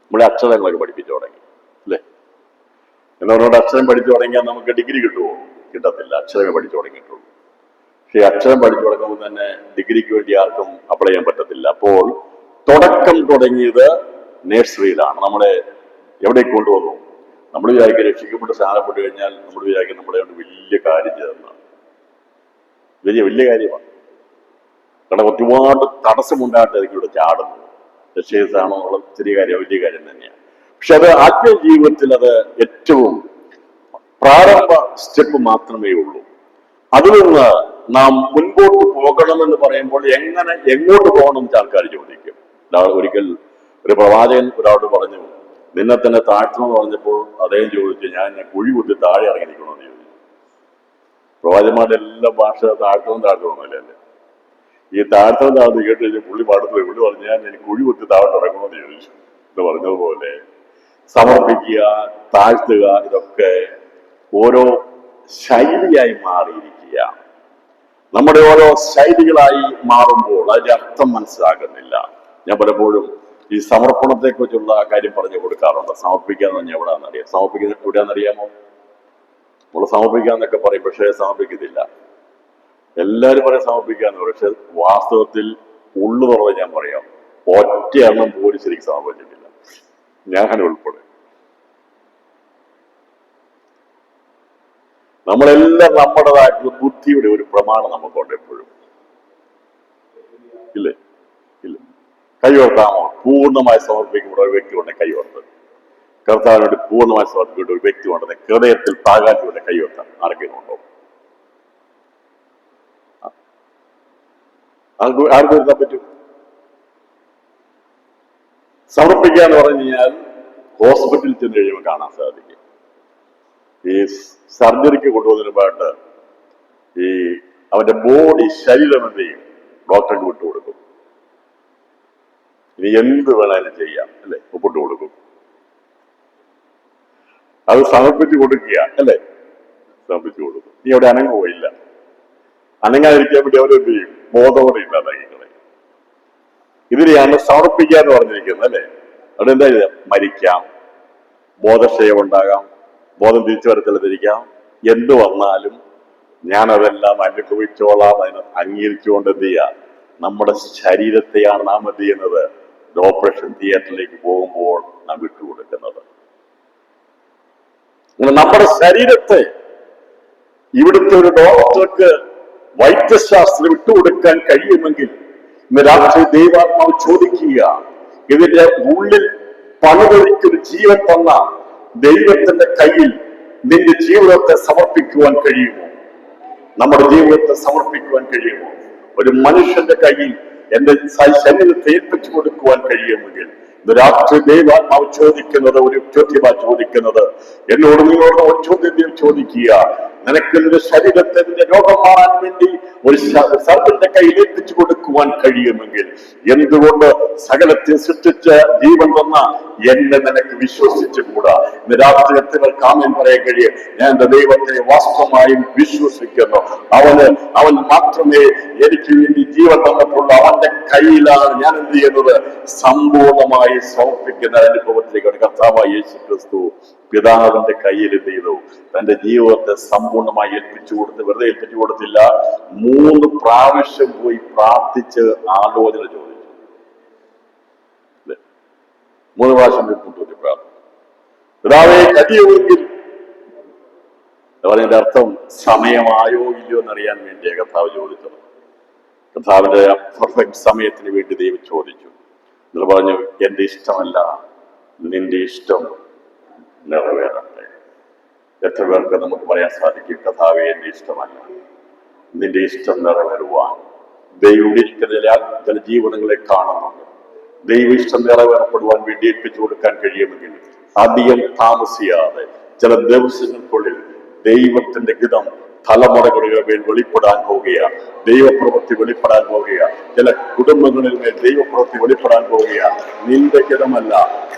നമ്മുടെ അക്ഷരങ്ങളൊക്കെ പഠിപ്പിച്ചു തുടങ്ങി അല്ലേ. എന്നവരോട് അക്ഷരം പഠിച്ചു തുടങ്ങിയാൽ നമുക്ക് ഡിഗ്രി കിട്ടുമോ? കിട്ടത്തില്ല. അക്ഷരമേ പഠിച്ചു തുടങ്ങിയിട്ടുള്ളൂ. പക്ഷേ അക്ഷരം പഠിച്ചു തുടങ്ങുമ്പോൾ തന്നെ ഡിഗ്രിക്ക് വേണ്ടി ആർക്കും അപ്ലൈ ചെയ്യാൻ പറ്റത്തില്ല. അപ്പോൾ തുടക്കം തുടങ്ങിയത് നേഴ്സറിയിലാണ്. നമ്മളെ എവിടേക്ക് കൊണ്ടുവന്നു? നമ്മൾ വിചാരിക്കുക രക്ഷിക്കപ്പെട്ട് സ്ഥാനപ്പെട്ട് കഴിഞ്ഞാൽ നമ്മൾ വിചാരിക്കുക നമ്മളെ കൊണ്ട് വലിയ കാര്യം ചെയ്തെന്നാണ്. വലിയ കാര്യമാണ്. കാരണം ഒരുപാട് തടസ്സമുണ്ടായിട്ടായിരിക്കും ഇവിടെ ചാടുന്നത്. രക്ഷീസാണോ ഉള്ള ചെറിയ കാര്യം, വലിയ കാര്യം തന്നെയാണ്. പക്ഷെ അത് ആത്മീയ ജീവിതത്തിൽ അത് ഏറ്റവും പ്രാരംഭ സ്റ്റെപ്പ് മാത്രമേ ഉള്ളൂ. അതിൽ നിന്ന് നാം മുൻപോട്ട് പോകണമെന്ന് പറയുമ്പോൾ എങ്ങോട്ട് പോകണമെന്ന് ആൾക്കാർ ചോദിക്കും. ഒരിക്കൽ ഒരു പ്രവാചകൻ ഒരാളോട് പറഞ്ഞു, നിന്നെ തന്നെ താഴ്ത്തണമെന്ന് പറഞ്ഞപ്പോൾ അദ്ദേഹം ചോദിച്ചു, ഞാൻ കുഴി കുത്തി താഴെ ഇറങ്ങിയിരിക്കണമെന്ന് ചോദിച്ചു. പ്രവാചകന്മാരുടെ എല്ലാ ഭാഷ താഴ്ത്തണമെന്നല്ലേ. ഈ താഴ്ത്തണം കേട്ട് കഴിഞ്ഞാൽ പുള്ളി പാടത്തില്ല. പുള്ളി പറഞ്ഞു, ഞാൻ എനിക്ക് കുഴി കുത്തി താഴോട്ട് ഇറങ്ങണമെന്ന് ചോദിച്ചു എന്ന് പറഞ്ഞതുപോലെ സമർപ്പിക്കുക, താഴ്ത്തുക, ഇതൊക്കെ ഓരോ ശൈലിയായി മാറിയിരിക്കുക. നമ്മുടെ ഓരോ ശൈലികളായി മാറുമ്പോൾ അതിന്റെ അർത്ഥം മനസ്സിലാകുന്നില്ല. ഞാൻ പലപ്പോഴും ഈ സമർപ്പണത്തെ കുറിച്ചുള്ള കാര്യം പറഞ്ഞു കൊടുക്കാറുണ്ട്. സമർപ്പിക്കാന്ന് പറഞ്ഞാൽ എവിടെയാണെന്നറിയാം? സമർപ്പിക്കുന്ന എവിടെയാണെന്നറിയാമോ? നമ്മൾ സമർപ്പിക്കാന്നൊക്കെ പറയും, പക്ഷേ സമർപ്പിക്കുന്നില്ല. എല്ലാവരും പറയാൻ സമർപ്പിക്കാന്ന് പറയും, പക്ഷെ വാസ്തവത്തിൽ ഉള്ളു തുറന്ന് ഞാൻ പറയാം, ഒറ്റ എണ്ണം പോലും ശരിക്കും സമർപ്പിച്ചിട്ടില്ല, ഞാൻ ഉൾപ്പെടെ. നമ്മളെല്ലാം നമ്മുടേതായിട്ടുള്ള ബുദ്ധിയുടെ ഒരു പ്രമാണം നമുക്കുണ്ട് എപ്പോഴും. ഇല്ലേ? ഇല്ല. കൈവർത്താമോ? പൂർണ്ണമായി സമർപ്പിക്കുന്ന ഒരു വ്യക്തിയുണ്ട് കൈവർത്ത്. കർത്താവിനോട് പൂർണ്ണമായി സമർപ്പിക്കുന്ന ഒരു വ്യക്തി ഉണ്ടെന്ന് ഹൃദയത്തിൽ പ്രാകാന്യമുണ്ട് കൈവർത്താൻ ആർക്കെങ്കിലും ഉണ്ടോ? ആർക്കും വരുത്താൻ പറ്റും? സമർപ്പിക്കുക എന്ന് പറഞ്ഞു കഴിഞ്ഞാൽ ഹോസ്പിറ്റലിൽ ചെന്ന് കഴിയുമ്പോൾ കാണാൻ സാധിക്കും. ഈ സർജറിക്ക് കൊണ്ടുപോകുന്നതിനുമായിട്ട് ഈ അവന്റെ ബോഡി ശരീരം എന്ത് ചെയ്യും? ഡോക്ടർക്ക് വിട്ടുകൊടുക്കും. ഇനി എന്ത് വേണേലും ചെയ്യാം അല്ലെ? ഒപ്പിട്ട് കൊടുക്കും. അത് സമർപ്പിച്ചു കൊടുക്കുക അല്ലെ? സമർപ്പിച്ചു കൊടുക്കും. നീ അവിടെ അനങ്ങുകയില്ല. അനങ്ങാതിരിക്കാൻ വേണ്ടി അവരെന്ത് ചെയ്യും? ബോധത്തോടെ ഇല്ലാതായി കളയും. ഇതിനെയാണ് സമർപ്പിക്കുക എന്ന് പറഞ്ഞിരിക്കുന്നത് അല്ലെ? അവിടെ എന്താ മരിക്കാം, ബോധക്ഷയം ഉണ്ടാകാം, ബോധം തിരിച്ചു വരത്തില്ലാതിരിക്കാം. എന്ത് വന്നാലും ഞാനതെല്ലാം അനുഭവിച്ചോളാം. അതിന് അംഗീകരിച്ചുകൊണ്ട് എന്ത് ചെയ്യാം? നമ്മുടെ ശരീരത്തെയാണ് നാം എന്ത് ചെയ്യുന്നത്? ഓപ്പറേഷൻ തിയേറ്ററിലേക്ക് പോകുമ്പോൾ നാം വിട്ടുകൊടുക്കുന്നത്. നമ്മുടെ ശരീരത്തെ ഇവിടുത്തെ ഒരു ഡോക്ടർക്ക് വൈദ്യശാസ്ത്രം വിട്ടുകൊടുക്കാൻ കഴിയുമെങ്കിൽ ഇന്ന് രാത്രി ദൈവാത്മാവ് ചോദിക്കുക, ഇതിന്റെ ഉള്ളിൽ പണിതൊരിക്കൊരു ജീവൻ തന്ന ദൈവത്തിന്റെ കയ്യിൽ നിന്റെ ജീവിതത്തെ സമർപ്പിക്കുവാൻ കഴിയുമോ? നമ്മുടെ ജീവിതത്തെ സമർപ്പിക്കുവാൻ കഴിയുമോ? ഒരു മനുഷ്യന്റെ കയ്യിൽ എന്റെ ശരീരത്തെ ഏൽപ്പിച്ചു കൊടുക്കുവാൻ കഴിയുമെങ്കിൽ രാത്രി ദൈവാത്മാവ് ചോദിക്കുന്നത് ഒരു ചോദ്യമാണ് ചോദിക്കുന്നത്. എന്നോട് നിങ്ങളോട് ഒരു ചോദ്യം ചോദിക്കുക. നിനക്ക് നിന്റെ ശരീരത്തെ നിന്റെ രോഗം മാറാൻ വേണ്ടി ഒരു സർവന്റെ കയ്യിൽ ഏൽപ്പിച്ചു കൊടുക്കുവാൻ കഴിയുമെങ്കിൽ എന്തുകൊണ്ട് സകലത്തെ സൃഷ്ടിച്ച ജീവൻ തന്ന എന്നെ നിനക്ക് വിശ്വസിച്ചുകൂടാ? ഇന്ന് രാത്രി എത്ര കാമൻ പറയാൻ കഴിയും? ഞാൻ എന്റെ ദൈവത്തെ വാസ്തവമായും വിശ്വസിക്കുന്നു. അവൻ മാത്രമേ എനിക്ക് വേണ്ടി ജീവൻ തന്നിട്ടുള്ള അവന്റെ കയ്യിലാണ് ഞാൻ എന്ത് ചെയ്യുന്നത്? സമ്പൂർണമായി സമർപ്പിക്കുന്ന അനുഭവത്തിലേക്ക് കർത്താവായ യേശു ക്രിസ്തു പിതാവിന്റെ കയ്യിൽ എന്ത് ചെയ്തു? തന്റെ ജീവിതത്തെ സമ്പൂർണമായി ഏൽപ്പിച്ചു കൊടുത്ത് വെറുതെ ഏൽപ്പിച്ചു കൊടുത്തില്ല. 3 പ്രാവശ്യം പോയി പ്രാർത്ഥിച്ച് ആലോചന ചോദിച്ചു. 3 പ്രാവശ്യം പോയി പ്രാർത്ഥന. പിതാവേ കഴിയുമെങ്കിൽ പറഞ്ഞതിന്റെ അർത്ഥം സമയമായോ ഇല്ലയോ എന്നറിയാൻ വേണ്ടിയ കർത്താവ് ചോദിച്ചത്. കർത്താവിന്റെ പെർഫെക്റ്റ് സമയത്തിന് വേണ്ടി ദൈവം ചോദിച്ചു. നിങ്ങൾ പറഞ്ഞു, എന്റെ ഇഷ്ടമല്ല നിന്റെ ഇഷ്ടം നിറവേറട്ടെ. എത്ര പേർക്ക് നമുക്ക് പറയാൻ സാധിക്കും, കർത്താവേ എന്റെ ഇഷ്ടമല്ല നിന്റെ ഇഷ്ടം നിറവേറുവാൻ? ദൈവം ഇരിക്കുന്ന ചില ജീവനങ്ങളെ കാണുന്നുണ്ട്. ദൈവ ഇഷ്ടം നിറവേറപ്പെടുവാൻ വേണ്ടി ഏൽപ്പിച്ചു കൊടുക്കാൻ കഴിയുമെങ്കിൽ അധികം താമസിയാതെ ചില ദിവസങ്ങൾക്കുള്ളിൽ ദൈവത്തിന്റെ ഹിതം തലമുറകളുടെ മേൽ വെളിപ്പെടാൻ പോവുകയാണ്. ദൈവപ്രവൃത്തി വെളിപ്പെടാൻ പോവുകയാണ്. ചില കുടുംബങ്ങളിൽ മേൽ ദൈവപ്രവൃത്തി വെളിപ്പെടാൻ പോവുകയാണ്. നിന്റെ ഹിതമല്ല,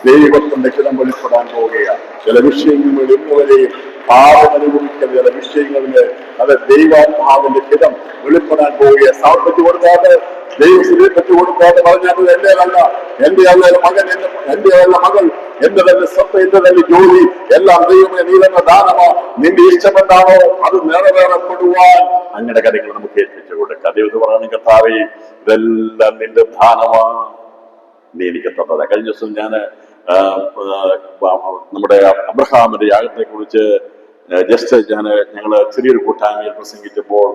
ദൈവത്തിന്റെ ഹിതം വെളിപ്പെടാൻ പോവുകയാണ്. ചില വിഷയങ്ങളിൽ ഇന്നുവരെയും പാപം അനുഭവിക്കുന്ന ചില വിഷയങ്ങളിൽ അത് ദൈവാത്മാവിന്റെ ഹിതം വെളിപ്പെടാൻ പോവുകയാണ്. സമർപ്പിച്ചു കൊടുക്കാതെ ദൈവത്തിനെ പറ്റി കൊടുക്കാതെ പറഞ്ഞാൽ എന്റേതല്ല, എന്റെ അല്ല മകൻ, എന്റെ അല്ല മകൾ, എന്റെ തന്നെ സ്വത്ത്, എന്റെ തന്നെ ജോലി എല്ലാം ദൈവമേ നീ തന്നെ ദാനമോ, നിന്റെ ഇഷ്ടമെന്താണോ അത് നിറവേറപ്പെടുവാൻ അങ്ങനെ കാര്യങ്ങൾ നമുക്ക് ഏൽപ്പിച്ചു കൊടുക്കുക. ദൈവം പറയുന്ന കർത്താവേ ഇതെല്ലാം നിന്റെ ദാനമാണ്, നീ എനിക്ക് തന്നത്. കഴിഞ്ഞ ദിവസം ഞാൻ നമ്മുടെ അബ്രഹാമിന്റെ യാഗത്തെ കുറിച്ച് ഞങ്ങള് ചെറിയൊരു കൂട്ടായ്മയിൽ പ്രസംഗിച്ചപ്പോൾ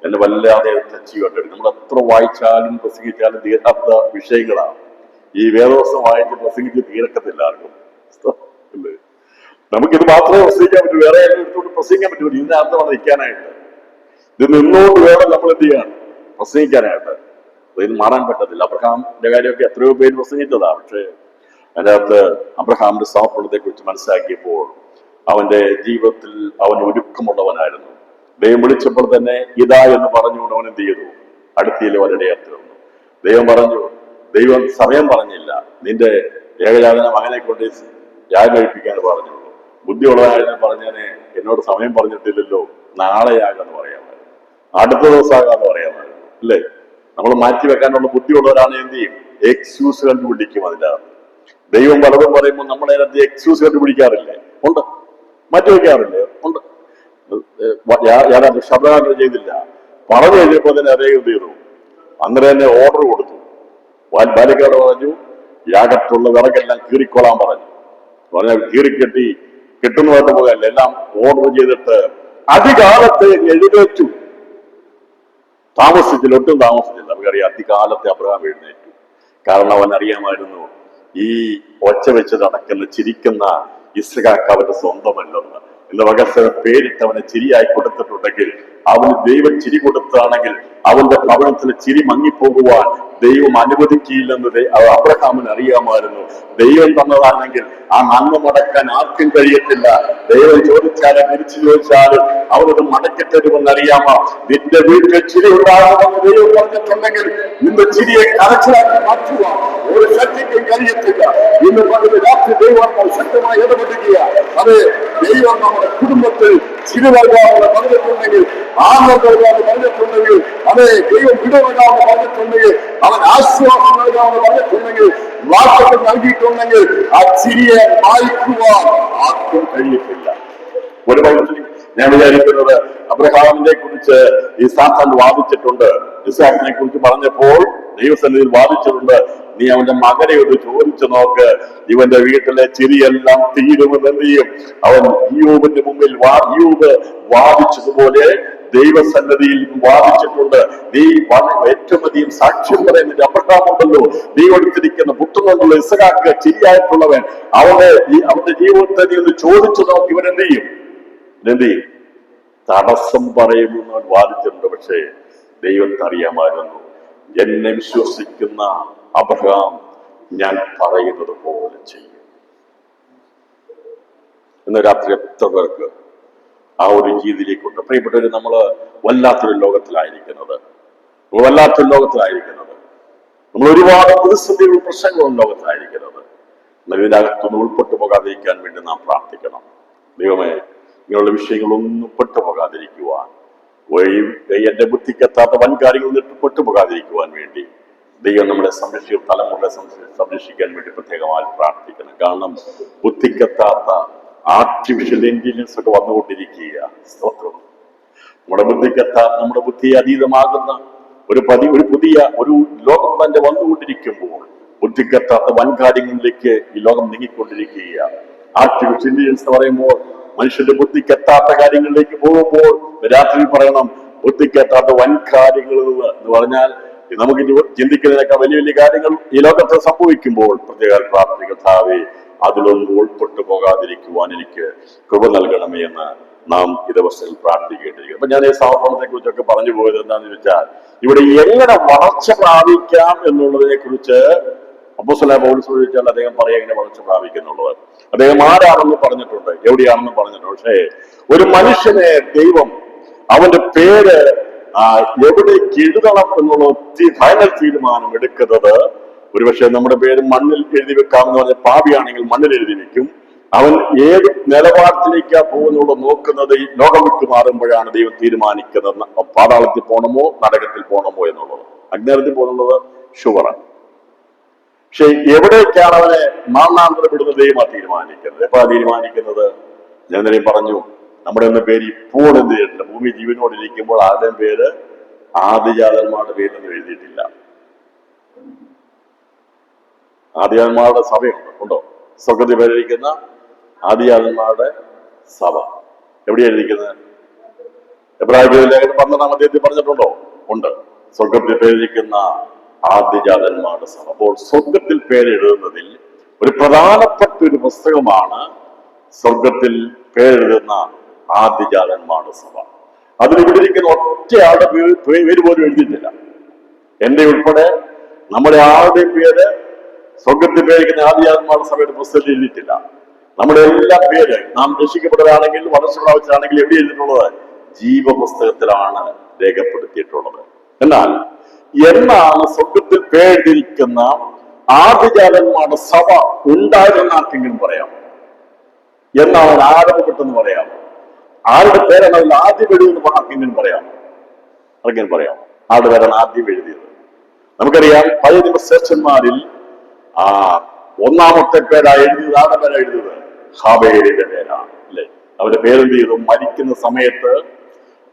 എന്നെ വല്ലാതെ ടച്ച് കണ്ടെടുക്കും. നമ്മൾ എത്ര വായിച്ചാലും പ്രസംഗിച്ചാലും തീരാത്ത വിഷയങ്ങളാണ്. ഈ വേദവസ്തം വായിച്ച് പ്രസംഗിച്ച് തീരക്കത്തില്ല ആർക്കും. നമുക്കിത് മാത്രമേ പ്രസംഗിക്കാൻ പറ്റൂ, വേറെ എടുത്തുകൊണ്ട് പ്രസംഗിക്കാൻ പറ്റൂ. ഇതിനകത്ത് വന്ന് നിൽക്കാനായിട്ട് ഇത് നിന്നുകൊണ്ട് വേണം നമ്മൾ എന്ത് ചെയ്യാൻ? പ്രസംഗിക്കാനായിട്ട്. ഇതിന് മാറാൻ പറ്റത്തില്ല. അബ്രഹാമിന്റെ കാര്യമൊക്കെ എത്രയോ പേര് പ്രസംഗിച്ചതാണ്. പക്ഷേ അതിൻ്റെ അകത്ത് അബ്രഹാമിന്റെ സമർപ്പണത്തെ കുറിച്ച് മനസ്സിലാക്കിയപ്പോൾ അവന്റെ ജീവിതത്തിൽ അവൻ ഒരുക്കമുള്ളവനായിരുന്നു. ദൈവം വിളിച്ചപ്പോൾ തന്നെ ഇതാ എന്ന് പറഞ്ഞുകൊണ്ട് അവൻ എന്ത് ചെയ്തു? അടുത്തിയിൽ ഒരിടയാത്തി വന്നു. ദൈവം പറഞ്ഞു, ദൈവം സമയം പറഞ്ഞില്ല, നിന്റെ ഏകജാതന മകനെ കൊണ്ട് യാഗം കഴിപ്പിക്കാൻ പറഞ്ഞുള്ളൂ. ബുദ്ധിയുള്ളതായിരുന്നു പറഞ്ഞതിനെ എന്നോട് സമയം പറഞ്ഞിട്ടില്ലല്ലോ, നാളെയാകാന്ന് പറയാമായിരുന്നു, അടുത്ത ദിവസമാകാന്ന് പറയാമായിരുന്നു. അല്ലേ? നമ്മൾ മാറ്റി വെക്കാനുള്ള ബുദ്ധിയുള്ളവരാണ് എന്ത് ചെയ്യും? എക്സ്ക്യൂസ് കണ്ടുപിടിക്കും. അതിനകത്ത് ദൈവം പലതും പറയുമ്പോൾ നമ്മൾ അതിനകത്ത് എക്സ്ക്യൂസ് കണ്ടുപിടിക്കാറില്ലേ? ഉണ്ട്. മാറ്റി വെക്കാറില്ലേ? ഉണ്ട്. ശബ്ദാന്തരം ചെയ്തില്ല, പറഞ്ഞു കഴിഞ്ഞപ്പോൾ തന്നെ അദ്ദേഹം ചെയ്തു. അന്നേരം തന്നെ ഓർഡർ കൊടുത്തു. ബാലിക്കാട് പറഞ്ഞു, യാഗത്തുള്ള വിറകെല്ലാം കീറിക്കൊള്ളാൻ പറഞ്ഞു. പറഞ്ഞാൽ കീറിക്കെട്ടി കിട്ടുന്നതായിട്ട് പോകല്ല, എല്ലാം ഓർഡർ ചെയ്തിട്ട് അധികാലത്തെ എഴുന്നേറ്റു. താമസിച്ചില്ല, ഒട്ടും താമസിച്ചില്ല. നമുക്കറിയാം അധികാലത്തെ അബ്രഹാം എഴുന്നേറ്റു. കാരണം അവൻ അറിയാമായിരുന്നു ഈ ഒച്ച വെച്ച് നടക്കുന്ന ചിരിക്കുന്ന ഇസ്ഹാക്ക് അവന്റെ സ്വന്തമല്ലെന്ന്. എന്ന് പകർച്ച പേരിട്ട് അവനെ ചിരിയായി കൊടുത്തിട്ടുണ്ടെങ്കിൽ, അവന് ദൈവം ചിരി കൊടുത്താണെങ്കിൽ അവന്റെ ഭവനത്തിൽ ചിരി മങ്ങിപ്പോകുവാൻ ദൈവം അനുവദിക്കില്ലെന്ന് അബ്രഹാമിന് അറിയാമായിരുന്നു. ദൈവം തന്നതാണെങ്കിൽ ആ നന്മ മടക്കാൻ ആർക്കും കഴിയത്തില്ല. ദൈവം ചോദിച്ചാലും തിരിച്ചു ചോദിച്ചാലും അവനത് മടക്കി തരുമെന്ന് അറിയാമോ? നിന്റെ വീട്ടിൽ ചിരി ഉണ്ടാകുമെന്ന് ദൈവം പറഞ്ഞിട്ടുണ്ടെങ്കിൽ നിന്റെ ചിരിയെ കരച്ചിലാക്കി മാറ്റുവാൻ ഒരു ശക്തിക്കും കഴിയത്തില്ല. ഇന്ന് പകല് രാത്രി ദൈവം ശക്തമായി ഇടപെടുക. അത് ദൈവം നമ്മുടെ കുടുംബത്തിൽ ചിരി നൽകാമെന്ന് പറഞ്ഞിട്ടുണ്ടെങ്കിൽ, ആനന്ദം നൽകാമെന്ന് പറഞ്ഞിട്ടുണ്ടെങ്കിൽ, അതെ ദൈവം വിടവെല്ലാമെന്ന് പറഞ്ഞിട്ടുണ്ടെങ്കിൽ, അവൻ ആശ്വാസം നൽകാമെന്ന് പറഞ്ഞിട്ടുണ്ടെങ്കിൽ, വാക്കുകൾ നൽകിയിട്ടുണ്ടെങ്കിൽ ആ ചിരിയെ മായ്ക്കുവാൻ ആർക്കും കഴിയത്തില്ല. ഒരു മനുഷ്യൻ ഞാൻ വിചാരിക്കുന്നത് അബ്രഹാമിനെ കുറിച്ച് ഈ സാത്താൻ വാദിച്ചിട്ടുണ്ട്. ഇസ്ഹാക്കിനെ കുറിച്ച് പറഞ്ഞപ്പോൾ ദൈവസന്നിധിയിൽ വാദിച്ചിട്ടുണ്ട്. നീ അവന്റെ മകനെ ഒന്ന് ചോദിച്ചു നോക്ക്, ഇവന്റെ വീട്ടിലെ ചിരിയെല്ലാം തീരുമെന്ന് എന്ത് ചെയ്യും? അവൻ ഇയ്യോബിന്റെ മുമ്പിൽ ഇയ്യോബ് വാദിച്ചതുപോലെ ദൈവസന്നിധിയിൽ വാദിച്ചിട്ടുണ്ട്. നീ ഏറ്റവും അധികം സാക്ഷ്യം പറയുന്ന അബ്രഹാമുണ്ടല്ലോ, നീ എടുത്തിരിക്കുന്ന പുത്രനുണ്ടല്ലോ ഇസ്ഹാക്ക്, ചിരിയായിട്ടുള്ളവൻ, അവന്റെ ജീവിതത്തെ നീ ഒന്ന് ചോദിച്ചു നോക്ക്, ഇവനെന്ത് ചെയ്യും? തടസ്സം പറയുമെന്ന് അവൻ വാദിച്ചിട്ടുണ്ട്. പക്ഷേ ദൈവത്തെ അറിയാമായിരുന്നു, എന്നെ വിശ്വസിക്കുന്ന അബ്രഹാം ഞാൻ പറയുന്നത് പോലെ ചെയ്യും. ഇന്ന് രാത്രി എത്ര പേർക്ക് ആ ഒരു രീതിയിലേക്കുണ്ട്? പ്രിയപ്പെട്ടവര്, നമ്മള് വല്ലാത്തൊരു ലോകത്തിലായിരിക്കുന്നത്, നമ്മൾ ഒരുപാട് പ്രതിസന്ധികളും പ്രശ്നങ്ങളും ലോകത്തിലായിരിക്കുന്നത്. ഇതിനകത്തൊന്നും ഉൾപ്പെട്ടു പോകാതിരിക്കാൻ വേണ്ടി നാം പ്രാർത്ഥിക്കണം. ദൈവമേ, ഇങ്ങനെയുള്ള വിഷയങ്ങളൊന്നും പെട്ടുപോകാതിരിക്കുവാൻ, എന്റെ ബുദ്ധിക്കെത്താത്ത വൻകാര്യങ്ങളിൽ പെട്ടുപോകാതിരിക്കുവാൻ വേണ്ടി ദൈവം നമ്മളെ സംരക്ഷിക്കും, തലമുറയെ സംരക്ഷിക്കാൻ വേണ്ടി പ്രത്യേകമായി പ്രാർത്ഥിക്കണം. കാരണം ബുദ്ധിക്കെത്താത്ത ആർട്ടിഫിഷ്യൽ ഇന്റലിജൻസ് ഒക്കെ വന്നുകൊണ്ടിരിക്കുക. സ്തോത്രം. നമ്മുടെ ബുദ്ധിയെ അതീതമാകുന്ന ഒരു പുതിയ ഒരു ലോകം തന്നെ വന്നുകൊണ്ടിരിക്കുമ്പോൾ ബുദ്ധിക്കെത്താത്ത വൻകാര്യങ്ങളിലേക്ക് ഈ ലോകം നീങ്ങിക്കൊണ്ടിരിക്കുക. ആർട്ടിഫിഷ്യൽ ഇന്റലിജൻസ് എന്ന് പറയുമ്പോൾ മനുഷ്യന്റെ ബുദ്ധിക്കെത്താത്ത കാര്യങ്ങളിലേക്ക് പോകുമ്പോൾ രാത്രി പറയണം, ബുദ്ധിക്കെത്താത്ത വൻകാര്യങ്ങൾ എന്ന് പറഞ്ഞാൽ നമുക്ക് ചിന്തിക്കുന്നതിനൊക്കെ വലിയ വലിയ കാര്യങ്ങൾ ഈ ലോകത്ത് സംഭവിക്കുമ്പോൾ പ്രത്യേക പ്രാർത്ഥികർത്താവേ, അതിലൊന്നും ഉൾപ്പെട്ടു പോകാതിരിക്കുവാൻ എനിക്ക് കൃപ നൽകണമേ എന്ന് നാം ഈ ദിവസത്തിൽ പ്രാർത്ഥിക്കേണ്ടിയിരിക്കും. അപ്പൊ ഞാൻ ഈ സമർപ്പണത്തെ കുറിച്ചൊക്കെ പറഞ്ഞു പോയത് എന്താണെന്ന് ചോദിച്ചാൽ, ഇവിടെ എങ്ങനെ വളർച്ച പ്രാപിക്കാം എന്നുള്ളതിനെ കുറിച്ച് അപ്പോസ്തലനായ പൗലോസ് ചോദിച്ചാൽ അദ്ദേഹം പറയാൻ എങ്ങനെ വളർച്ച പ്രാപിക്കുന്നുള്ളത്. അദ്ദേഹം ആരാണെന്ന് പറഞ്ഞിട്ടുണ്ട്, എവിടെയാണെന്ന് പറഞ്ഞിട്ടുണ്ട്. പക്ഷേ ഒരു മനുഷ്യനെ ദൈവം അവന്റെ പേര് എവിടേക്ക് എഴുതണം എന്നുള്ള ഫൈനൽ തീരുമാനം എടുക്കുന്നത്, ഒരുപക്ഷെ നമ്മുടെ പേര് മണ്ണിൽ എഴുതി വെക്കാമെന്ന് പറഞ്ഞ പാപിയാണെങ്കിൽ മണ്ണിൽ എഴുതി വെക്കും. അവൻ ഏത് നിലപാടത്തിലേക്കാ പോകുന്നുള്ള നോക്കുന്നത് ഈ ലോകം വിട്ടു മാറുമ്പോഴാണ് ദൈവം തീരുമാനിക്കുന്നത് പാതാളത്തിൽ പോകണമോ നരകത്തിൽ പോകണമോ എന്നുള്ളത്. അജ്ഞാനത്തിൽ പോകുന്നത് ഷുവറാണ്. പക്ഷെ എവിടേക്കാണ് അവനെ മാന്നാന്തരപ്പെടുന്നത് ദൈവമാണ് തീരുമാനിക്കുന്നത്. എപ്പോഴാണ് തീരുമാനിക്കുന്നത്? ഞാൻ നേരം പറഞ്ഞു, നമ്മുടെ ഒന്നും പേര് ഇപ്പോൾ എന്ത് ചെയ്തിട്ടില്ല. ഭൂമി ജീവനോടിരിക്കുമ്പോൾ ആരുടെയും പേര് ആദിജാതന്മാരുടെ പേരൊന്നും എഴുതിയിട്ടില്ല. ആദിജാതന്മാരുടെ സഭയുണ്ടോ? സ്വർഗത്തിൽ പേരിരിക്കുന്ന ആദിജാതന്മാരുടെ സഭ എവിടെയാണ് എഴുതിയിരിക്കുന്നത്? എബ്രായർ ലേഖനം 12-ാം അധ്യായത്തിൽ പറഞ്ഞിട്ടുണ്ടോ? ഉണ്ട്. സ്വർഗത്തിൽ പേരിരിക്കുന്ന ആദിജാതന്മാരുടെ സഭ. അപ്പോൾ സ്വർഗത്തിൽ പേരെഴുതുന്നതിൽ ഒരു പ്രധാനപ്പെട്ട ഒരു പുസ്തകമാണ് സ്വർഗത്തിൽ പേരെഴുതുന്ന ആദിജാതന്മാരുടെ സഭ. അതിലിവിടെ ഇരിക്കുന്ന ഒറ്റയാളുടെ പേര് പോലും എഴുതിയിട്ടില്ല. എന്റെ ഉൾപ്പെടെ നമ്മുടെ ആളുടെയും പേര് സ്വർഗത്തിൽ പേരിക്കുന്ന ആദിജാതന്മാരുടെ സഭയുടെ പുസ്തകത്തിൽ എഴുതിയിട്ടില്ല. നമ്മുടെ എല്ലാ പേര് നാം രക്ഷിക്കപ്പെട്ടവരാണെങ്കിൽ വളർച്ച പ്രാപിച്ചതാണെങ്കിൽ എവിടെ എഴുതിയിട്ടുള്ളത്? ജീവപുസ്തകത്തിലാണ് രേഖപ്പെടുത്തിയിട്ടുള്ളത്. എന്നാൽ എന്നാണ് സ്വർഗത്തിൽ പേരെഴുതിയിരിക്കുന്ന ആദിജാതന്മാരുടെ സഭ ഉണ്ടായിരുന്ന ആർക്കെങ്കിലും പറയാമോ? എന്നാണ് ആരംഭപ്പെട്ടെന്ന് പറയാമോ? ആരുടെ പേരാണ് അതിൽ ആദ്യം എഴുതിയെന്ന് ആർക്കെങ്കിലും പറയാമോ? ആർക്കെങ്കിലും പറയാമോ ആരുടെ പേരാണ് ആദ്യം എഴുതിയത്? നമുക്കറിയാം, പഴയ നിയമശ്രേഷ്ഠന്മാരിൽ ഒന്നാമത്തെ പേരാ എഴുതിയത്. ആരുടെ പേരാ എഴുതിയത്? ഹാബേലിന്റെ പേരാണ്, അല്ലെ? അവന്റെ പേരെന്ത് ചെയ്തു? മരിക്കുന്ന സമയത്ത്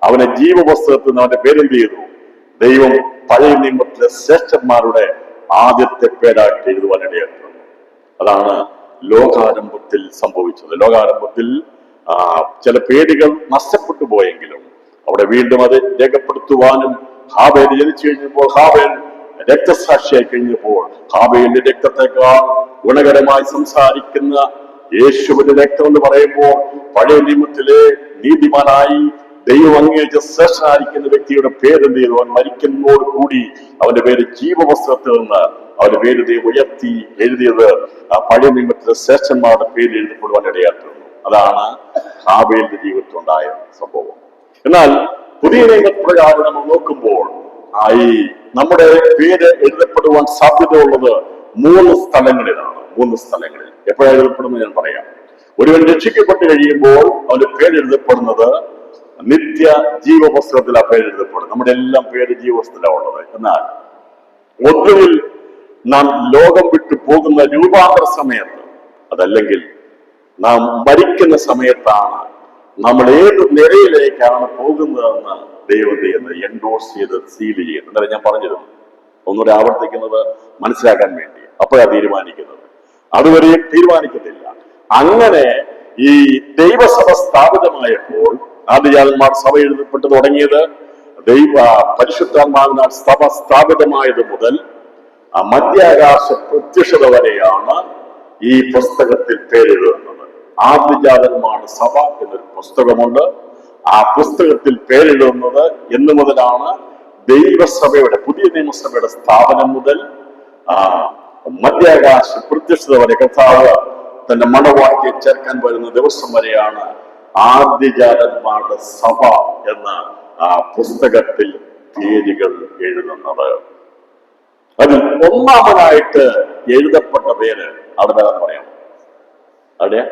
അവനെ ജീവപുസ്തകത്തിൽ നിന്ന് അവന്റെ പേരെന്ത് ചെയ്തു? ദൈവം പഴയ നിയമത്തിലെ ശ്രേഷ്ഠന്മാരുടെ ആദ്യത്തെ പേരായിട്ട് എഴുതുവാൻ ഇടയാക്കുന്നത്. അതാണ് ലോകാരംഭത്തിൽ സംഭവിച്ചത്. ലോകാരംഭത്തിൽ ചില പേരുകൾ നഷ്ടപ്പെട്ടു പോയെങ്കിലും അവിടെ വീണ്ടും അത് രേഖപ്പെടുത്തുവാനും ഹാബേൽ ജനിച്ചു കഴിഞ്ഞപ്പോൾ ഹാബേൽ രക്തസാക്ഷിയായി കഴിഞ്ഞപ്പോൾ ഹാബേലിന്റെ രക്തത്തെക്കാൾ ഗുണകരമായി സംസാരിക്കുന്ന യേശുവിന്റെ രക്തം എന്ന് പറയുമ്പോൾ പഴയ നിയമത്തിലെ നീതിമാനായി ദൈവം അംഗീകരിച്ച ശ്രേഷ്ഠനായിരിക്കുന്ന വ്യക്തിയുടെ പേര് എന്ത് ചെയ്തു? അവൻ മരിക്കുന്നതോട് കൂടി അവന്റെ പേര് ജീവപുസ്തകത്തിൽ നിന്ന് അവന്റെ പേര് ദൈവം ഉയർത്തി എഴുതിയത് ആ പഴയ നിയമത്തിലെ ശ്രേഷ്ഠന്മാരുടെ പേര് എഴുതപ്പെടുവാൻ ഇടയാക്കുന്നു. അതാണ് ഹാബേലിന്റെ ജീവിതത്തിൽ ഉണ്ടായ സംഭവം. എന്നാൽ പുതിയ നിയമപ്രകാരം നമ്മൾ നോക്കുമ്പോൾ ഈ നമ്മുടെ പേര് എഴുതപ്പെടുവാൻ സാധ്യതയുള്ളത് 3 സ്ഥലങ്ങളിലാണ്. 3 സ്ഥലങ്ങളിൽ എപ്പോഴാണ് എഴുതപ്പെടുന്നത് ഞാൻ പറയാം. ഒരുവൻ രക്ഷിക്കപ്പെട്ട് കഴിയുമ്പോൾ അവന്റെ പേര് എഴുതപ്പെടുന്നത് നിത്യ ജീവപുസ്തകത്തിലാണ് പേര് എഴുതപ്പെടുന്നത്. നമ്മുടെ എല്ലാം പേര് ജീവപുസ്തകത്തിലാണ് ഉള്ളത്. എന്നാൽ ഒന്നുകിൽ നാം ലോകം വിട്ടു പോകുന്ന രൂപാന്തര സമയത്ത്, അതല്ലെങ്കിൽ നാം മരിക്കുന്ന സമയത്താണ് നമ്മൾ ഏത് നിരയിലേക്കാണ് പോകുന്നതെന്ന് ദൈവം എൻഡോഴ്സ് ചെയ്ത് സീൽ ചെയ്യുന്നത്. എന്നാലും ഞാൻ പറഞ്ഞിരുന്നു, ഒന്നുകൂടെ ആവർത്തിക്കുന്നത് മനസ്സിലാക്കാൻ വേണ്ടി. അപ്പോഴാണ് തീരുമാനിക്കുന്നത്, അതുവരെയും തീരുമാനിക്കുന്നില്ല. അങ്ങനെ ഈ ദൈവസഭ സ്ഥാപിതമായപ്പോൾ ആദ്യജാതന്മാർ സഭ എഴുതപ്പെട്ടു തുടങ്ങിയത് പരിശുദ്ധാത്മാവിനാൽ സഭ സ്ഥാപിതമായത് മുതൽ മധ്യാകാശ പ്രത്യക്ഷത വരെയാണ് ഈ പുസ്തകത്തിൽ പേരെഴുതുന്നത്. ആദ്യജാതന്മാരുടെ സഭ എന്നൊരു പുസ്തകമുണ്ട്. ആ പുസ്തകത്തിൽ പേരെഴുതുന്നത് എന്ന് മുതലാണ് ദൈവസഭയുടെ പുതിയ നിയമസഭയുടെ സ്ഥാപനം മുതൽ മധ്യാകാശ പ്രത്യക്ഷത വരെ കർത്താവ് തന്റെ മണവാട്ടിയെ ചേർക്കാൻ വരുന്ന ദിവസം വരെയാണ് ആദ്യജാതന്മാരുടെ സഭ എന്ന ആ പുസ്തകത്തിൽ പേരുകൾ എഴുതുന്നത്. അതിൽ ഒന്നാമനായിട്ട് എഴുതപ്പെട്ട പേര് അവിടെ വേണമെന്ന് പറയാം. അവിടെയാ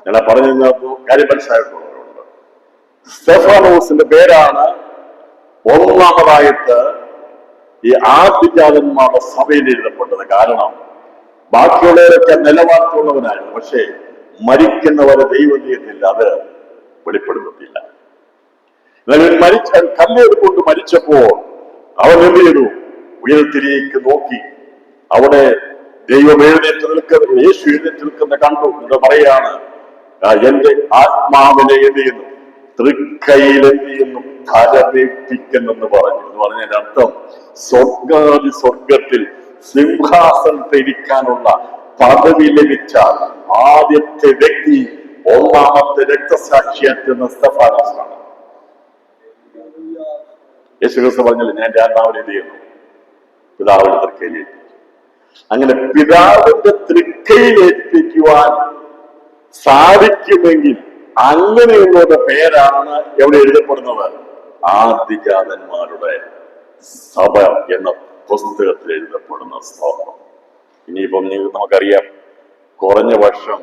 ഞാൻ പറഞ്ഞു കാര്യം മനസ്സിലായിട്ടുള്ളവരുണ്ട്. സ്തെഫാനോസിന്റെ പേരാണ് ഒന്നാമതായിട്ട് ഈ ആദ്യജാതന്മാരുടെ സഭയിൽ എഴുതപ്പെട്ടത്. കാരണം ബാക്കിയുള്ളവരൊക്കെ നിലവാരത്തുള്ളവനായിരുന്നു, പക്ഷേ മരിക്കുന്നവരെ ദൈവം ചെയ്യത്തില്ല, അത് വെളിപ്പെടുത്തത്തില്ല. എന്നാൽ കല്ലെടുക്കൊണ്ട് മരിച്ചപ്പോൾ അവൻ എന്ത് ചെയ്തു? ഉയരത്തിലേക്ക് നോക്കി. അവിടെ ദൈവം എഴുന്നേറ്റ് നിൽക്കുന്ന, യേശു എഴുന്നേറ്റ് നിൽക്കുന്ന കണ്ടു. എന്ന് പറയാണ്, എന്റെ ആത്മാവിനെ എന്ത് ചെയ്യുന്നു? തൃക്കൈയിൽ എന്ത് ചെയ്യുന്നു? കരമേൽപ്പിക്കുന്നെന്ന് പറഞ്ഞു. എന്ന് പറഞ്ഞതിന്റെ അർത്ഥം സ്വർഗത്തിൽ സിംഹാസനത്തിൽ ഇരിക്കാനുള്ള പദവി ലഭിച്ച ആദ്യത്തെ വ്യക്തി, ഒന്നാമത്തെ രക്തസാക്ഷിയാറ്റുന്ന സ്തെഫാനോസാണ്. യേശുക്രിസ്തു പറഞ്ഞില്ല, ഞാൻ എന്റെ ആത്മാവിനെ എന്ത് ചെയ്യുന്നു? പിതാവിന്റെ തൃക്കൈയിൽ ഏൽപ്പിച്ചു. അങ്ങനെ പിതാവിന്റെ തൃക്കൈയിൽ ഏൽപ്പിക്കുവാൻ സാധിക്കുമെങ്കിൽ അങ്ങനെയുള്ള പേരാണ് എവിടെ എഴുതപ്പെടുന്നത്? ആദ്യജാതന്മാരുടെ സഭ എന്ന പുസ്തകത്തിൽ എഴുതപ്പെടുന്ന സ്തോത്രം. ഇനിയിപ്പം നമുക്കറിയാം, കുറഞ്ഞ വർഷം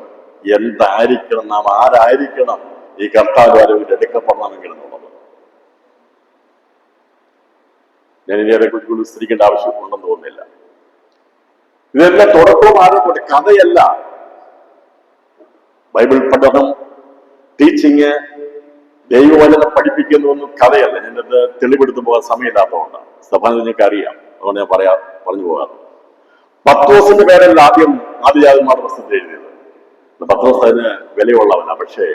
എന്തായിരിക്കണം, നാം ആരായിരിക്കണം ഈ കർത്താവ് എടുക്കപ്പെടണമെങ്കിൽ എന്നുള്ളത്. ഞാൻ ഇനി അതേക്കുറിച്ച് വിസ്തരിക്കേണ്ട ആവശ്യമുണ്ടെന്ന് തോന്നുന്നില്ല. ഇതെല്ലാം തുടക്കവും ആരംഭിക്കട്ടെ, കഥയല്ല. ബൈബിൾ പഠനം, ടീച്ചിങ്, ദൈവവചനം പഠിപ്പിക്കുന്നതൊന്നും കഥയല്ല. ഞാനത് തെളിവെടുത്ത് പോകാൻ സമയമില്ലാത്തതുകൊണ്ടാണ്. സ്തെഫാനോസ് നിങ്ങൾക്ക് അറിയാം, അതുകൊണ്ട് ഞാൻ പറഞ്ഞു പോകാം. പത്രോസിന്റെ പേരല്ല ആദ്യജാതന്മാരുടെ പുസ്തകത്തിൽ എഴുതിയത്. പത്രോസ് അതിന് വിലയുള്ളവനാ. പക്ഷേ